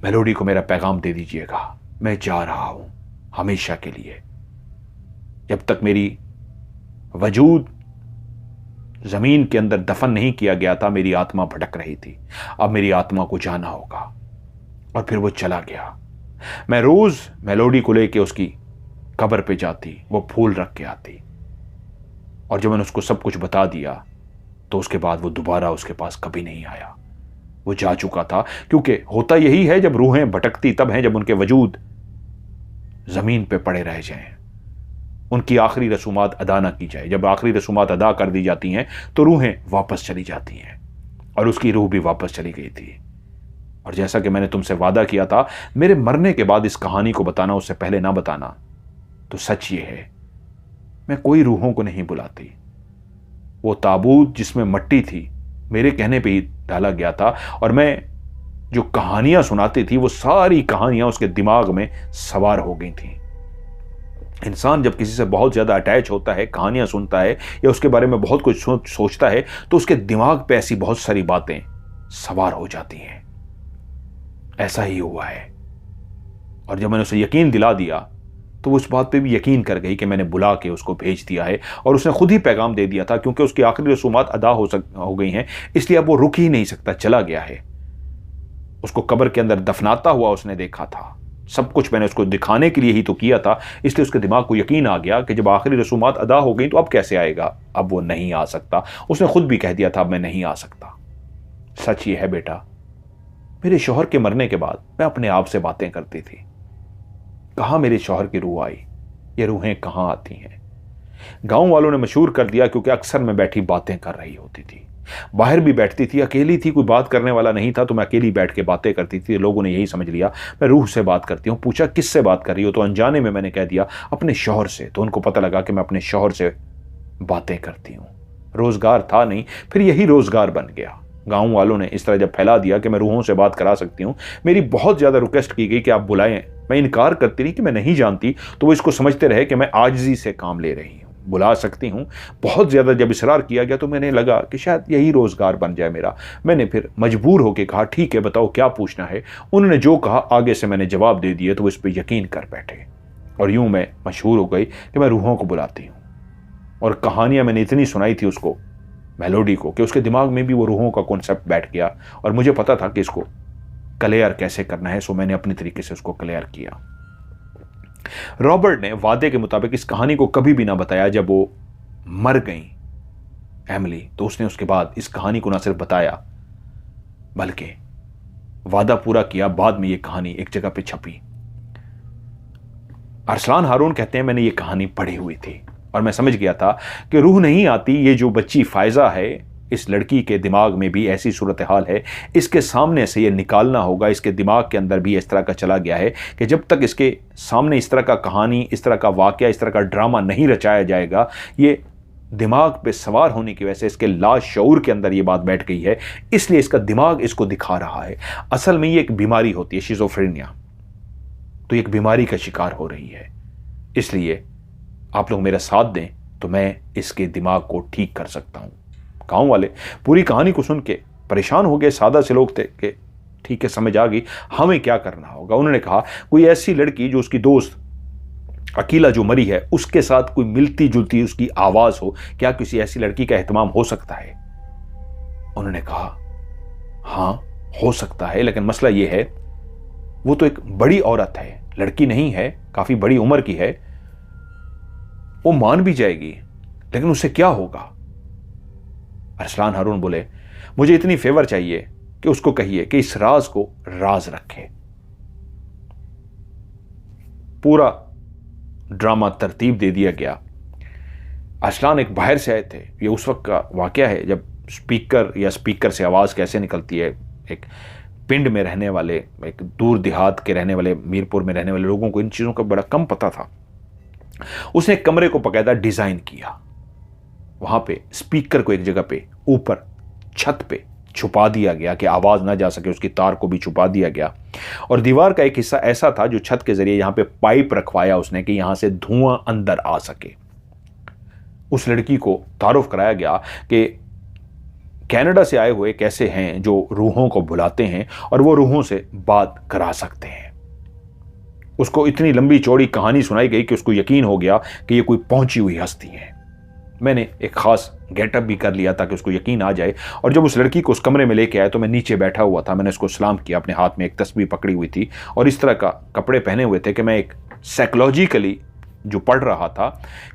मेलोडी को मेरा पैगाम दे दीजिएगा, मैं जा रहा हूं हमेशा के लिए। जब तक मेरी वजूद जमीन के अंदर दफन नहीं किया गया था, मेरी आत्मा भटक रही थी। अब मेरी आत्मा को जाना होगा। और फिर वो चला गया। मैं रोज मेलोडी को लेके उसकी कब्र पे जाती, वो फूल रख के आती। और जब मैंने उसको सब कुछ बता दिया तो उसके बाद वो दोबारा उसके पास कभी नहीं आया, वो जा चुका था। क्योंकि होता यही है, जब रूहें भटकती तब हैं जब उनके वजूद जमीन पे पड़े रह जाएं, उनकी आखिरी रसूमात अदा ना की जाए। जब आखिरी रसूमात अदा कर दी जाती हैं तो रूहें वापस चली जाती हैं, और उसकी रूह भी वापस चली गई थी। और जैसा कि मैंने तुमसे वादा किया था मेरे मरने के बाद इस कहानी को बताना, उससे पहले ना बताना, तो सच ये है मैं कोई रूहों को नहीं बुलाती। वो ताबूत जिसमें मट्टी थी मेरे कहने पे ही डाला गया था, और मैं जो कहानियां सुनाती थी वो सारी कहानियां उसके दिमाग में सवार हो गई थी। इंसान जब किसी से बहुत ज्यादा अटैच होता है, कहानियां सुनता है या उसके बारे में बहुत कुछ सोचता है, तो उसके दिमाग पे ऐसी बहुत सारी बातें सवार हो जाती हैं। ऐसा ही हुआ है। और जब मैंने उसे यकीन दिला दिया तो वो उस बात पे भी यकीन कर गई कि मैंने बुला के उसको भेज दिया है, और उसने खुद ही पैगाम दे दिया था। क्योंकि उसकी आखिरी रसूमात अदा हो गई हैं, इसलिए अब वो रुक ही नहीं सकता, चला गया है। उसको कब्र के अंदर दफनाता हुआ उसने देखा था। सब कुछ मैंने उसको दिखाने के लिए ही तो किया था, इसलिए उसके दिमाग को यकीन आ गया कि जब आखिरी रसूमात अदा हो गई तो अब कैसे आएगा, अब वो नहीं आ सकता। उसने खुद भी कह दिया था अब मैं नहीं आ सकता। सच ये है बेटा, मेरे शौहर के मरने के बाद मैं अपने आप से बातें करती थी, कहां मेरे शौहर की रूह आई, ये रूहें कहां आती हैं। गांव वालों ने मशहूर कर दिया, क्योंकि अक्सर मैं बैठी बातें कर रही होती थी। बाहर भी बैठती थी, अकेली थी, कोई बात करने वाला नहीं था, तो मैं अकेली बैठ के बातें करती थी। लोगों ने यही समझ लिया मैं रूह से बात करती हूँ। पूछा किससे बात कर रही हो, तो अनजाने में मैंने कह दिया अपने शौहर से। तो उनको पता लगा कि मैं अपने शौहर से बातें करती हूँ। रोजगार था नहीं, फिर यही रोजगार बन गया। गांव वालों ने इस तरह जब फैला दिया कि मैं रूहों से बात करा सकती हूँ, मेरी बहुत ज्यादा रिक्वेस्ट की गई कि आप बुलाएं। मैं इनकार करती रही कि मैं नहीं जानती, तो वो इसको समझते रहे कि मैं आजिज़ी से काम ले रही हूँ। बुला सकती हूँ। बहुत ज़्यादा जब इसरार किया गया तो मैंने लगा कि शायद यही रोज़गार बन जाए मेरा। मैंने फिर मजबूर होकर कहा ठीक है बताओ क्या पूछना है। उन्होंने जो कहा आगे से मैंने जवाब दे दिए तो वो इस पर यकीन कर बैठे और यूँ मैं मशहूर हो गई कि मैं रूहों को बुलाती हूँ। और कहानियाँ मैंने इतनी सुनाई थी उसको, मेलोडी को, कि उसके दिमाग में भी वो रूहों का कॉन्सेप्ट बैठ गया और मुझे पता था कि इसको क्लियर कैसे करना है। सो मैंने अपनी तरीके से उसको क्लियर किया। रॉबर्ट ने वादे के मुताबिक इस कहानी को कभी भी ना बताया। जब वो मर गई एमिली तो उसने उसके बाद इस कहानी को ना सिर्फ बताया बल्कि वादा पूरा किया। बाद में ये कहानी एक जगह पे छपी। अरसलान हारून कहते हैं मैंने ये कहानी पढ़ी हुई थी और मैं समझ गया था कि रूह नहीं आती। ये जो बच्ची फायजा है, इस लड़की के दिमाग में भी ऐसी सूरत हाल है, इसके सामने से ये निकालना होगा। इसके दिमाग के अंदर भी इस तरह का चला गया है कि जब तक इसके सामने इस तरह का कहानी, इस तरह का वाकया, इस तरह का ड्रामा नहीं रचाया जाएगा, ये दिमाग पे सवार होने की वजह से इसके लाशऊर के अंदर ये बात बैठ गई है। इसलिए इसका दिमाग इसको दिखा रहा है। असल में ये एक बीमारी होती है, शिज़ोफ्रेनिया। तो एक बीमारी का शिकार हो रही है। इसलिए आप लोग मेरा साथ दें तो मैं इसके दिमाग को ठीक कर सकता हूं। गांव वाले पूरी कहानी को सुन के परेशान हो गए। सादा से लोग थे कि ठीक है समझ आ गई, हमें क्या करना होगा। उन्होंने कहा कोई ऐसी लड़की जो उसकी दोस्त अकीला जो मरी है उसके साथ कोई मिलती जुलती उसकी आवाज हो, क्या किसी ऐसी लड़की का एहतमाम हो सकता है। उन्होंने कहा हां हो सकता है, लेकिन मसला यह है वो तो एक बड़ी औरत है, लड़की नहीं है, काफी बड़ी उम्र की है। वो मान भी जाएगी लेकिन उससे क्या होगा। अरसलान हारून बोले मुझे इतनी फेवर चाहिए कि उसको कहिए कि इस राज को राज रखे। पूरा ड्रामा तरतीब दे दिया गया। अरसलान एक बाहर से आए थे। ये उस वक्त का वाकया है जब स्पीकर से आवाज कैसे निकलती है। एक पिंड में रहने वाले, एक दूर देहात के रहने वाले, मीरपुर में रहने वाले लोगों को इन चीजों का बड़ा कम पता था। उसने एक कमरे को बकायदा डिजाइन किया। वहां पे स्पीकर को एक जगह पे ऊपर छत पे छुपा दिया गया कि आवाज ना जा सके, उसकी तार को भी छुपा दिया गया। और दीवार का एक हिस्सा ऐसा था जो छत के जरिए यहां पे पाइप रखवाया उसने कि यहां से धुआं अंदर आ सके। उस लड़की को तारुफ कराया गया कि कनाडा से आए हुए कैसे हैं जो रूहों को बुलाते हैं और वो रूहों से बात करा सकते हैं। उसको इतनी लंबी चौड़ी कहानी सुनाई गई कि उसको यकीन हो गया कि ये कोई पहुंची हुई हस्ती है। मैंने एक खास गेटअप भी कर लिया ताकि उसको यकीन आ जाए। और जब उस लड़की को उस कमरे में लेके आया तो मैं नीचे बैठा हुआ था। मैंने उसको सलाम किया, अपने हाथ में एक तस्बीह पकड़ी हुई थी और इस तरह का कपड़े पहने हुए थे कि मैं एक साइकोलॉजिकली जो पढ़ रहा था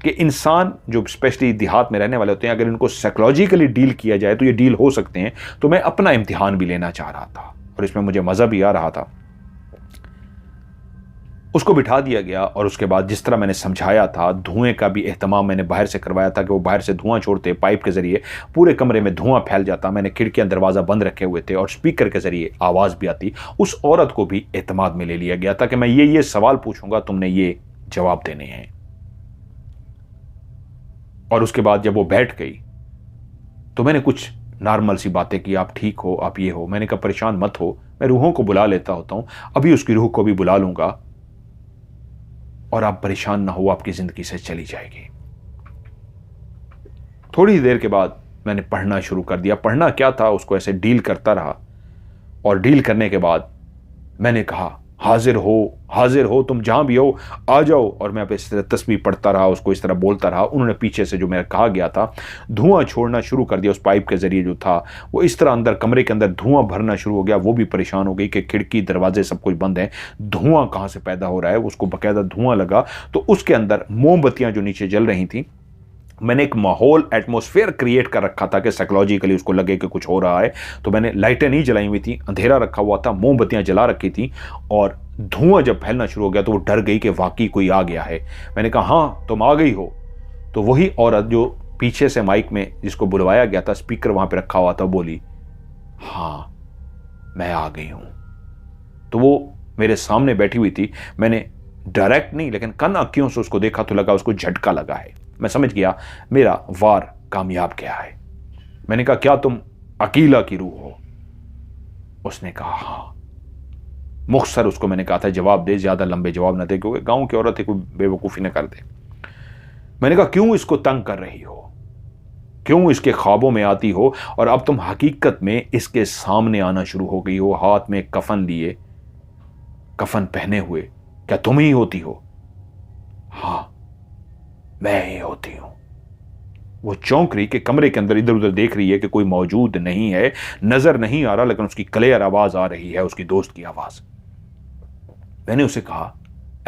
कि इंसान जो स्पेशली देहात में रहने वाले होते हैं, अगर इनको साइकोलॉजिकली डील किया जाए तो ये डील हो सकते हैं। तो मैं अपना इम्तिहान भी लेना चाह रहा था और इसमें मुझे मज़ा भी आ रहा था। उसको बिठा दिया गया और उसके बाद जिस तरह मैंने समझाया था, धुएं का भी एहतमाम मैंने बाहर से करवाया था कि वो बाहर से धुआं छोड़ते, पाइप के जरिए पूरे कमरे में धुआं फैल जाता। मैंने खिड़कियां दरवाज़ा बंद रखे हुए थे और स्पीकर के जरिए आवाज़ भी आती। उस औरत को भी एतमाद में ले लिया गया था कि मैं ये सवाल पूछूंगा, तुमने ये जवाब देने हैं। और उसके बाद जब वो बैठ गई तो मैंने कुछ नॉर्मल सी बातें की, आप ठीक हो, आप ये हो। मैंने कहा परेशान मत हो, मैं रूहों को बुला लेता होता हूं, अभी उसकी रूह को भी बुला लूंगा और आप परेशान ना हो, आपकी जिंदगी से चली जाएगी। थोड़ी देर के बाद मैंने पढ़ना शुरू कर दिया। पढ़ना क्या था, उसको ऐसे डील करता रहा और डील करने के बाद मैंने कहा हाजिर हो, तुम जहां भी हो आ जाओ। और मैं इस तरह तस्बीह पढ़ता रहा, उसको इस तरह बोलता रहा। उन्होंने पीछे से जो मेरा कहा गया था धुआं छोड़ना शुरू कर दिया। उस पाइप के जरिए जो था वो इस तरह अंदर कमरे के अंदर धुआं भरना शुरू हो गया। वो भी परेशान हो गई कि खिड़की दरवाजे सब कुछ बंद है, धुआं कहाँ से पैदा हो रहा है। उसको बाकायदा धुआं लगा तो उसके अंदर मोमबत्तियां जो नीचे जल रही थी, मैंने एक माहौल एटमॉस्फेयर क्रिएट कर रखा था कि साइकोलॉजिकली उसको लगे कि कुछ हो रहा है। तो मैंने लाइटें नहीं जलाई हुई थी, अंधेरा रखा हुआ था, मोमबत्तियां जला रखी थी। और धुआं जब फैलना शुरू हो गया तो वो डर गई कि वाकई कोई आ गया है। मैंने कहा हाँ तुम आ गई हो। तो वही औरत जो पीछे से माइक में जिसको बुलवाया गया था, स्पीकर वहां पर रखा हुआ था, बोली हाँ मैं आ गई हूं। तो वो मेरे सामने बैठी हुई थी। मैंने डायरेक्ट नहीं लेकिन कन आंखियों से उसको देखा तो लगा उसको झटका लगा है। मैं समझ गया मेरा वार कामयाब गया है। मैंने कहा क्या तुम अकीला की रूह हो? उसने कहा हाँ। मुख्तसर उसको मैंने कहा था जवाब दे, ज्यादा लंबे जवाब ना दे क्योंकि गांव की औरत है, कोई बेवकूफ़ी ना कर दे। मैंने कहा क्यों इसको तंग कर रही हो, क्यों इसके ख्वाबों में आती हो, और अब तुम हकीकत में इसके सामने आना शुरू हो गई हो, हाथ में कफन लिए, कफन पहने हुए। क्या तुम ही होती हो? हां, मैं ही होती हूं। वो चौंक रही कि कमरे के अंदर इधर उधर देख रही है कि कोई मौजूद नहीं है, नजर नहीं आ रहा, लेकिन उसकी क्लियर आवाज आ रही है, उसकी दोस्त की आवाज। मैंने उसे कहा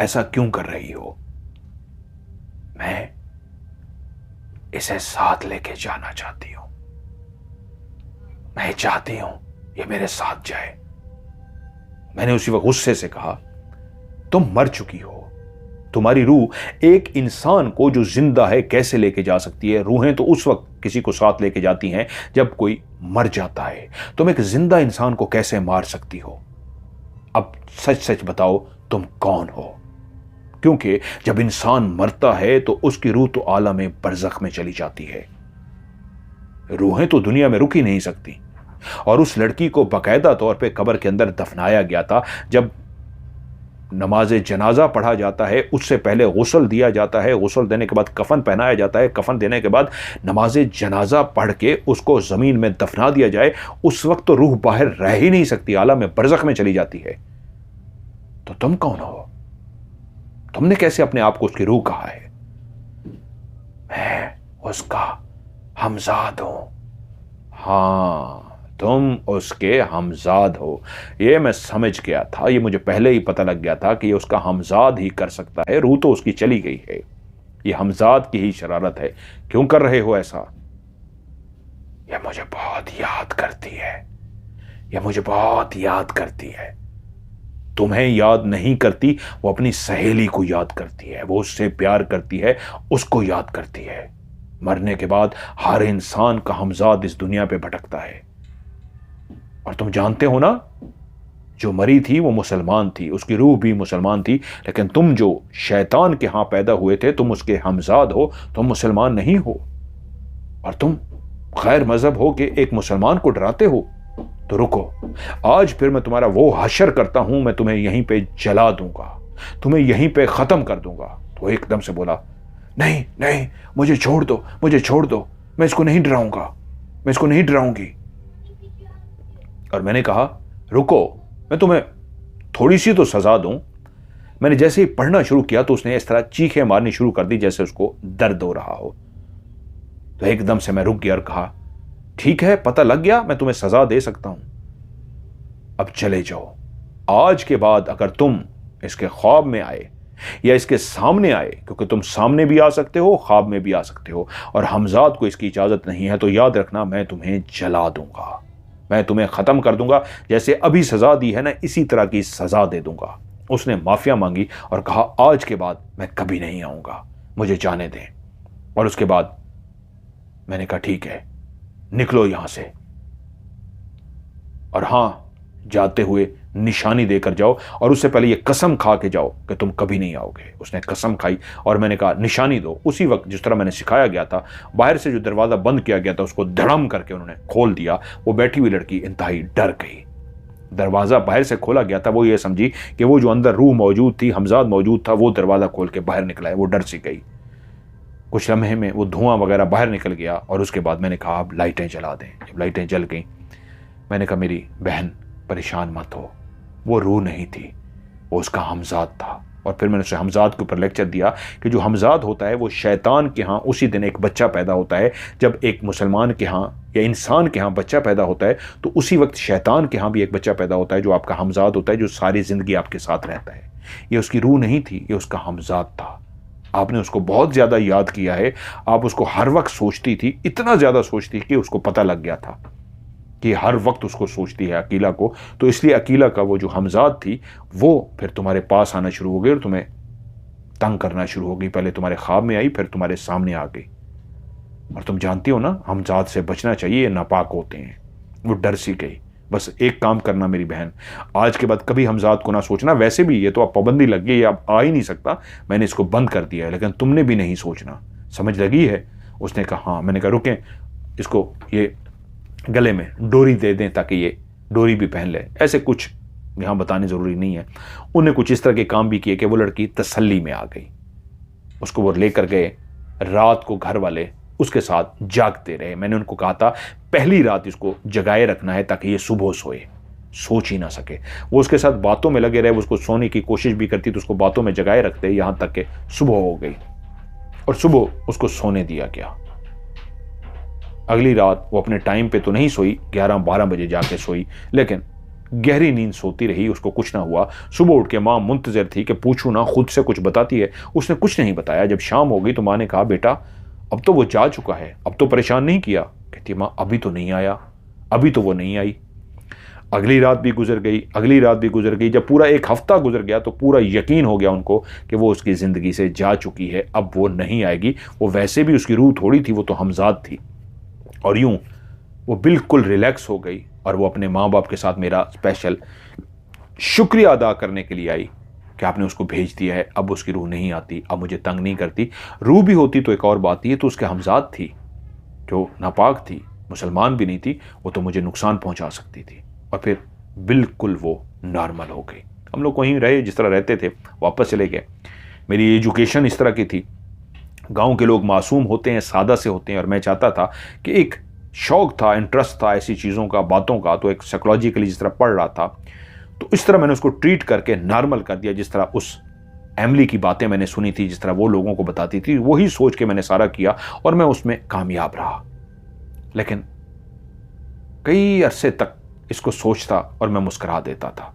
ऐसा क्यों कर रही हो? मैं इसे साथ लेके जाना चाहती हूं, मैं चाहती हूं ये मेरे साथ जाए। मैंने उसी वक्त गुस्से से कहा तुम मर चुकी हो, तुम्हारी रूह एक इंसान को जो जिंदा है कैसे लेके जा सकती है? रूहें तो उस वक्त किसी को साथ लेके जाती हैं जब कोई मर जाता है, तुम एक जिंदा इंसान को कैसे मार सकती हो? अब सच सच बताओ तुम कौन हो? क्योंकि जब इंसान मरता है तो उसकी रूह तो आलम बरज़ख में चली जाती है, रूहें तो दुनिया में रुक ही नहीं सकती। और उस लड़की को बाकायदा तौर पे कब्र के अंदर दफनाया गया था। जब नमाज जनाजा पढ़ा जाता है उससे पहले गुस्ल दिया जाता है, गुस्ल देने के बाद कफन पहनाया जाता है, कफन देने के बाद नमाज जनाजा पढ़ के उसको ज़मीन में दफना दिया जाए, उस वक्त तो रूह बाहर रह ही नहीं सकती, आलम बरज़ख में चली जाती है। तो तुम कौन हो? तुमने कैसे अपने आप को उसकी रूह कहा है? मैं उसका हमजाद हूं। हां, तुम उसके हमजाद हो, ये मैं समझ गया था, ये मुझे पहले ही पता लग गया था कि ये उसका हमजाद ही कर सकता है, रूह तो उसकी चली गई है, ये हमजाद की ही शरारत है। क्यों कर रहे हो ऐसा? ये मुझे बहुत याद करती है, ये मुझे बहुत याद करती है। तुम्हें याद नहीं करती, वो अपनी सहेली को याद करती है, वो उससे प्यार करती है, उसको याद करती है। मरने के बाद हर इंसान का हमजाद इस दुनिया पे भटकता है। और तुम जानते हो ना, जो मरी थी वो मुसलमान थी, उसकी रूह भी मुसलमान थी, लेकिन तुम जो शैतान के यहां पैदा हुए थे, तुम उसके हमजाद हो, तुम मुसलमान नहीं हो। और तुम गैर मजहब हो कि एक मुसलमान को डराते हो। तो रुको, आज फिर मैं तुम्हारा वो हशर करता हूं, मैं तुम्हें यहीं पे जला दूंगा, तुम्हें यहीं पे खत्म कर दूंगा। तो एकदम से बोला नहीं नहीं, मुझे छोड़ दो, मुझे छोड़ दो, मैं इसको नहीं डराऊंगा, मैं इसको नहीं डराऊंगी। और मैंने कहा रुको, मैं तुम्हें थोड़ी सी तो सजा दूं। मैंने जैसे ही पढ़ना शुरू किया तो उसने इस तरह चीखें मारनी शुरू कर दी जैसे उसको दर्द हो रहा हो। तो एकदम से मैं रुक गया और कहा ठीक है, पता लग गया, मैं तुम्हें सजा दे सकता हूं, अब चले जाओ। आज के बाद अगर तुम इसके ख्वाब में आए या इसके सामने आए, क्योंकि तुम सामने भी आ सकते हो, ख्वाब में भी आ सकते हो, और हमजाद को इसकी इजाजत नहीं है, तो याद रखना मैं तुम्हें जला दूंगा, मैं तुम्हें खत्म कर दूंगा, जैसे अभी सजा दी है ना, इसी तरह की सजा दे दूंगा। उसने माफिया मांगी और कहा आज के बाद मैं कभी नहीं आऊंगा, मुझे जाने दें। और उसके बाद मैंने कहा ठीक है, निकलो यहां से, और हां, जाते हुए निशानी देकर जाओ, और उससे पहले ये कसम खा के जाओ कि तुम कभी नहीं आओगे। उसने कसम खाई और मैंने कहा निशानी दो। उसी वक्त जिस तरह मैंने सिखाया गया था, बाहर से जो दरवाजा बंद किया गया था उसको धड़म करके उन्होंने खोल दिया। वो बैठी हुई लड़की इंतहाई डर गई। दरवाजा बाहर से खोला गया था, वो ये समझी कि वो जो अंदर रूह मौजूद थी, हमजाद मौजूद था, वो दरवाजा खोल के बाहर निकला है। वो डर सी गई। कुछ लम्हे में वो धुआं वगैरह बाहर निकल गया, और उसके बाद मैंने कहा अब लाइटें जला दें। जब लाइटें जल गई, मैंने कहा मेरी बहन परेशान मत हो, वो रूह नहीं थी, वो उसका हमजाद था। और फिर मैंने उसे हमजाद के ऊपर लेक्चर दिया कि जो हमजाद होता है वो शैतान के यहाँ उसी दिन एक बच्चा पैदा होता है। जब एक मुसलमान के यहाँ या इंसान के यहाँ बच्चा पैदा होता है तो उसी वक्त शैतान के यहाँ भी एक बच्चा पैदा होता है जो आपका हमजाद होता है, जो सारी ज़िंदगी आपके साथ रहता है। ये उसकी रूह नहीं थी, ये उसका हमजाद था। आपने उसको बहुत ज़्यादा याद किया है, आप उसको हर वक्त सोचती थी, इतना ज़्यादा सोचती कि उसको पता लग गया था कि हर वक्त उसको सोचती है अकीला को। तो इसलिए अकीला का वो जो हमजाद थी वो फिर तुम्हारे पास आना शुरू हो गई और तुम्हें तंग करना शुरू हो गई। पहले तुम्हारे ख्वाब में आई, फिर तुम्हारे सामने आ गई। और तुम जानती हो ना, हमजाद से बचना चाहिए, ये नापाक होते हैं। वो डर सी गई। बस एक काम करना मेरी बहन, आज के बाद कभी हमजाद को ना सोचना। वैसे भी ये तो अब पाबंदी लग गई, अब आ ही नहीं सकता, मैंने इसको बंद कर दिया है, लेकिन तुमने भी नहीं सोचना। समझ लगी है? उसने कहा हाँ। मैंने कहा रुकें, इसको ये गले में डोरी दे दें ताकि ये डोरी भी पहन ले। ऐसे कुछ यहाँ बताने ज़रूरी नहीं है। उन्हें कुछ इस तरह के काम भी किए कि वो लड़की तसल्ली में आ गई। उसको वो लेकर गए रात को घर वाले उसके साथ जागते रहे। मैंने उनको कहा था पहली रात इसको जगाए रखना है ताकि ये सुबह सोए, सोच ही ना सके। वो उसके साथ बातों में लगे रहे, वो उसको सोने की कोशिश भी करती तो उसको बातों में जगाए रखते, यहां तक कि सुबह हो गई और सुबह उसको सोने दिया गया। अगली रात वो अपने टाइम पे तो नहीं सोई, 11-12 बजे जाके सोई, लेकिन गहरी नींद सोती रही, उसको कुछ ना हुआ। सुबह उठ के माँ मुंतजर थी कि पूछूं ना, खुद से कुछ बताती है। उसने कुछ नहीं बताया। जब शाम हो गई तो माँ ने कहा बेटा अब तो वो जा चुका है, अब तो परेशान नहीं किया। कहती माँ अभी तो नहीं आया, अभी तो वो नहीं आई। अगली रात भी गुजर गई, अगली रात भी गुजर गई। जब पूरा एक हफ्ता गुजर गया तो पूरा यकीन हो गया उनको कि वो उसकी ज़िंदगी से जा चुकी है, अब वो नहीं आएगी। वो वैसे भी उसकी रूह थोड़ी थी, वो तो हमजाद थी। और यूं वो बिल्कुल रिलैक्स हो गई और वो अपने माँ बाप के साथ मेरा स्पेशल शुक्रिया अदा करने के लिए आई कि आपने उसको भेज दिया है, अब उसकी रूह नहीं आती, अब मुझे तंग नहीं करती। रूह भी होती तो एक और बात थी, तो उसके हमजाद थी जो नापाक थी, मुसलमान भी नहीं थी, वो तो मुझे नुकसान पहुंचा सकती थी। और फिर बिल्कुल वो नॉर्मल हो गई। हम लोग वहीं रहे जिस तरह रहते थे, वापस चले गए। मेरी एजुकेशन इस तरह की थी, गांव के लोग मासूम होते हैं, सादा से होते हैं, और मैं चाहता था कि एक शौक था, इंटरेस्ट था ऐसी चीज़ों का, बातों का, तो एक साइकोलॉजिकली जिस तरह पढ़ रहा था तो इस तरह मैंने उसको ट्रीट करके नॉर्मल कर दिया। जिस तरह उस एमली की बातें मैंने सुनी थी, जिस तरह वो लोगों को बताती थी, वही सोच के मैंने सारा किया और मैं उसमें कामयाब रहा। लेकिन कई अरसे तक इसको सोचता और मैं मुस्कुरा देता था।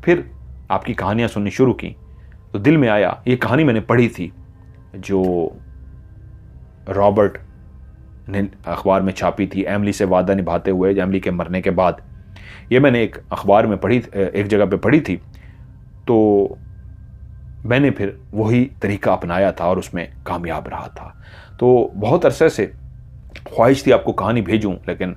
फिर आपकी कहानियां सुननी शुरू की तो दिल में आया, ये कहानी मैंने पढ़ी थी जो रॉबर्ट ने अखबार में छापी थी, एमली से वादा निभाते हुए, एमली के मरने के बाद। ये मैंने एक अखबार में पढ़ी, एक जगह पे पढ़ी थी, तो मैंने फिर वही तरीका अपनाया था और उसमें कामयाब रहा था। तो बहुत अरसे से ख्वाहिश थी आपको कहानी भेजूं, लेकिन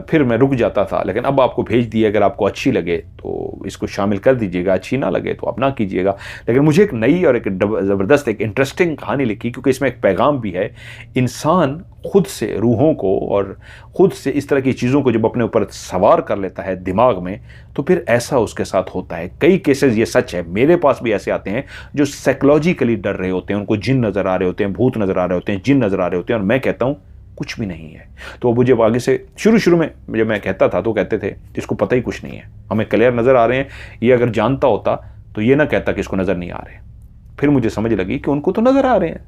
फिर मैं रुक जाता था। लेकिन अब आपको भेज दी, अगर आपको अच्छी लगे तो इसको शामिल कर दीजिएगा, अच्छी ना लगे तो आप ना कीजिएगा। लेकिन मुझे एक नई और एक ज़बरदस्त, एक इंटरेस्टिंग कहानी लिखी, क्योंकि इसमें एक पैगाम भी है। इंसान खुद से रूहों को और खुद से इस तरह की चीज़ों को जब अपने ऊपर सवार कर लेता है दिमाग में, तो फिर ऐसा उसके साथ होता है। कई केसेस ये सच है, मेरे पास भी ऐसे आते हैं जो साइकोलॉजिकली डर रहे होते हैं, उनको जिन नज़र आ रहे होते हैं, भूत नज़र आ रहे होते हैं, जिन नज़र आ रहे होते हैं, और मैं कहता हूँ कुछ भी नहीं है। तो मुझे आगे से शुरू में जब मैं कहता था तो कहते थे इसको पता ही कुछ नहीं है, हमें क्लियर नज़र आ रहे हैं। ये अगर जानता होता तो ये ना कहता कि इसको नज़र नहीं आ रहे। फिर मुझे समझ लगी कि उनको तो नज़र आ रहे हैं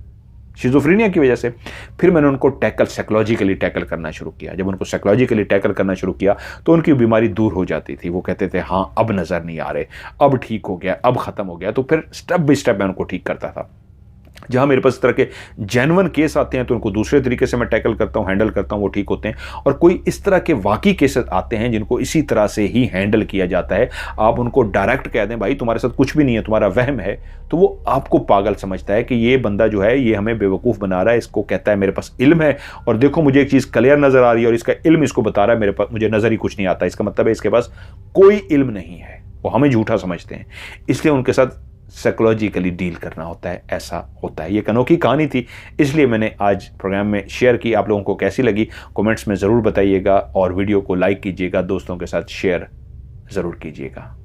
शिज़ोफ्रेनिया की वजह से। फिर मैंने उनको साइकोलॉजिकली टैकल करना शुरू किया। जब उनको साइकोलॉजिकली टैकल करना शुरू किया तो उनकी बीमारी दूर हो जाती थी। वो कहते थे हाँ अब नज़र नहीं आ रहे, अब ठीक हो गया, अब ख़त्म हो गया। तो फिर स्टेप बाय स्टेप मैं उनको ठीक करता था। जहाँ मेरे पास इस तरह के जेन्युइन केस आते हैं तो उनको दूसरे तरीके से मैं टैकल करता हूँ, हैंडल करता हूँ, वो ठीक होते हैं। और कोई इस तरह के वाकई केसेस आते हैं जिनको इसी तरह से ही हैंडल किया जाता है। आप उनको डायरेक्ट कह दें भाई तुम्हारे साथ कुछ भी नहीं है, तुम्हारा वहम है, तो वो आपको पागल समझता है कि ये बंदा जो है ये हमें बेवकूफ़ बना रहा है। इसको कहता है मेरे पास इल्म है और देखो मुझे एक चीज़ क्लियर नज़र आ रही है और इसका इल्म इसको बता रहा है, मेरे पास मुझे नज़र ही कुछ नहीं आता। इसका मतलब है इसके पास कोई इल्म नहीं है। वो हमें झूठा समझते हैं, इसलिए उनके साथ साइकोलॉजिकली डील करना होता है। ऐसा होता है। ये एक अनोखी कहानी थी, इसलिए मैंने आज प्रोग्राम में शेयर की। आप लोगों को कैसी लगी कमेंट्स में ज़रूर बताइएगा और वीडियो को लाइक कीजिएगा, दोस्तों के साथ शेयर ज़रूर कीजिएगा।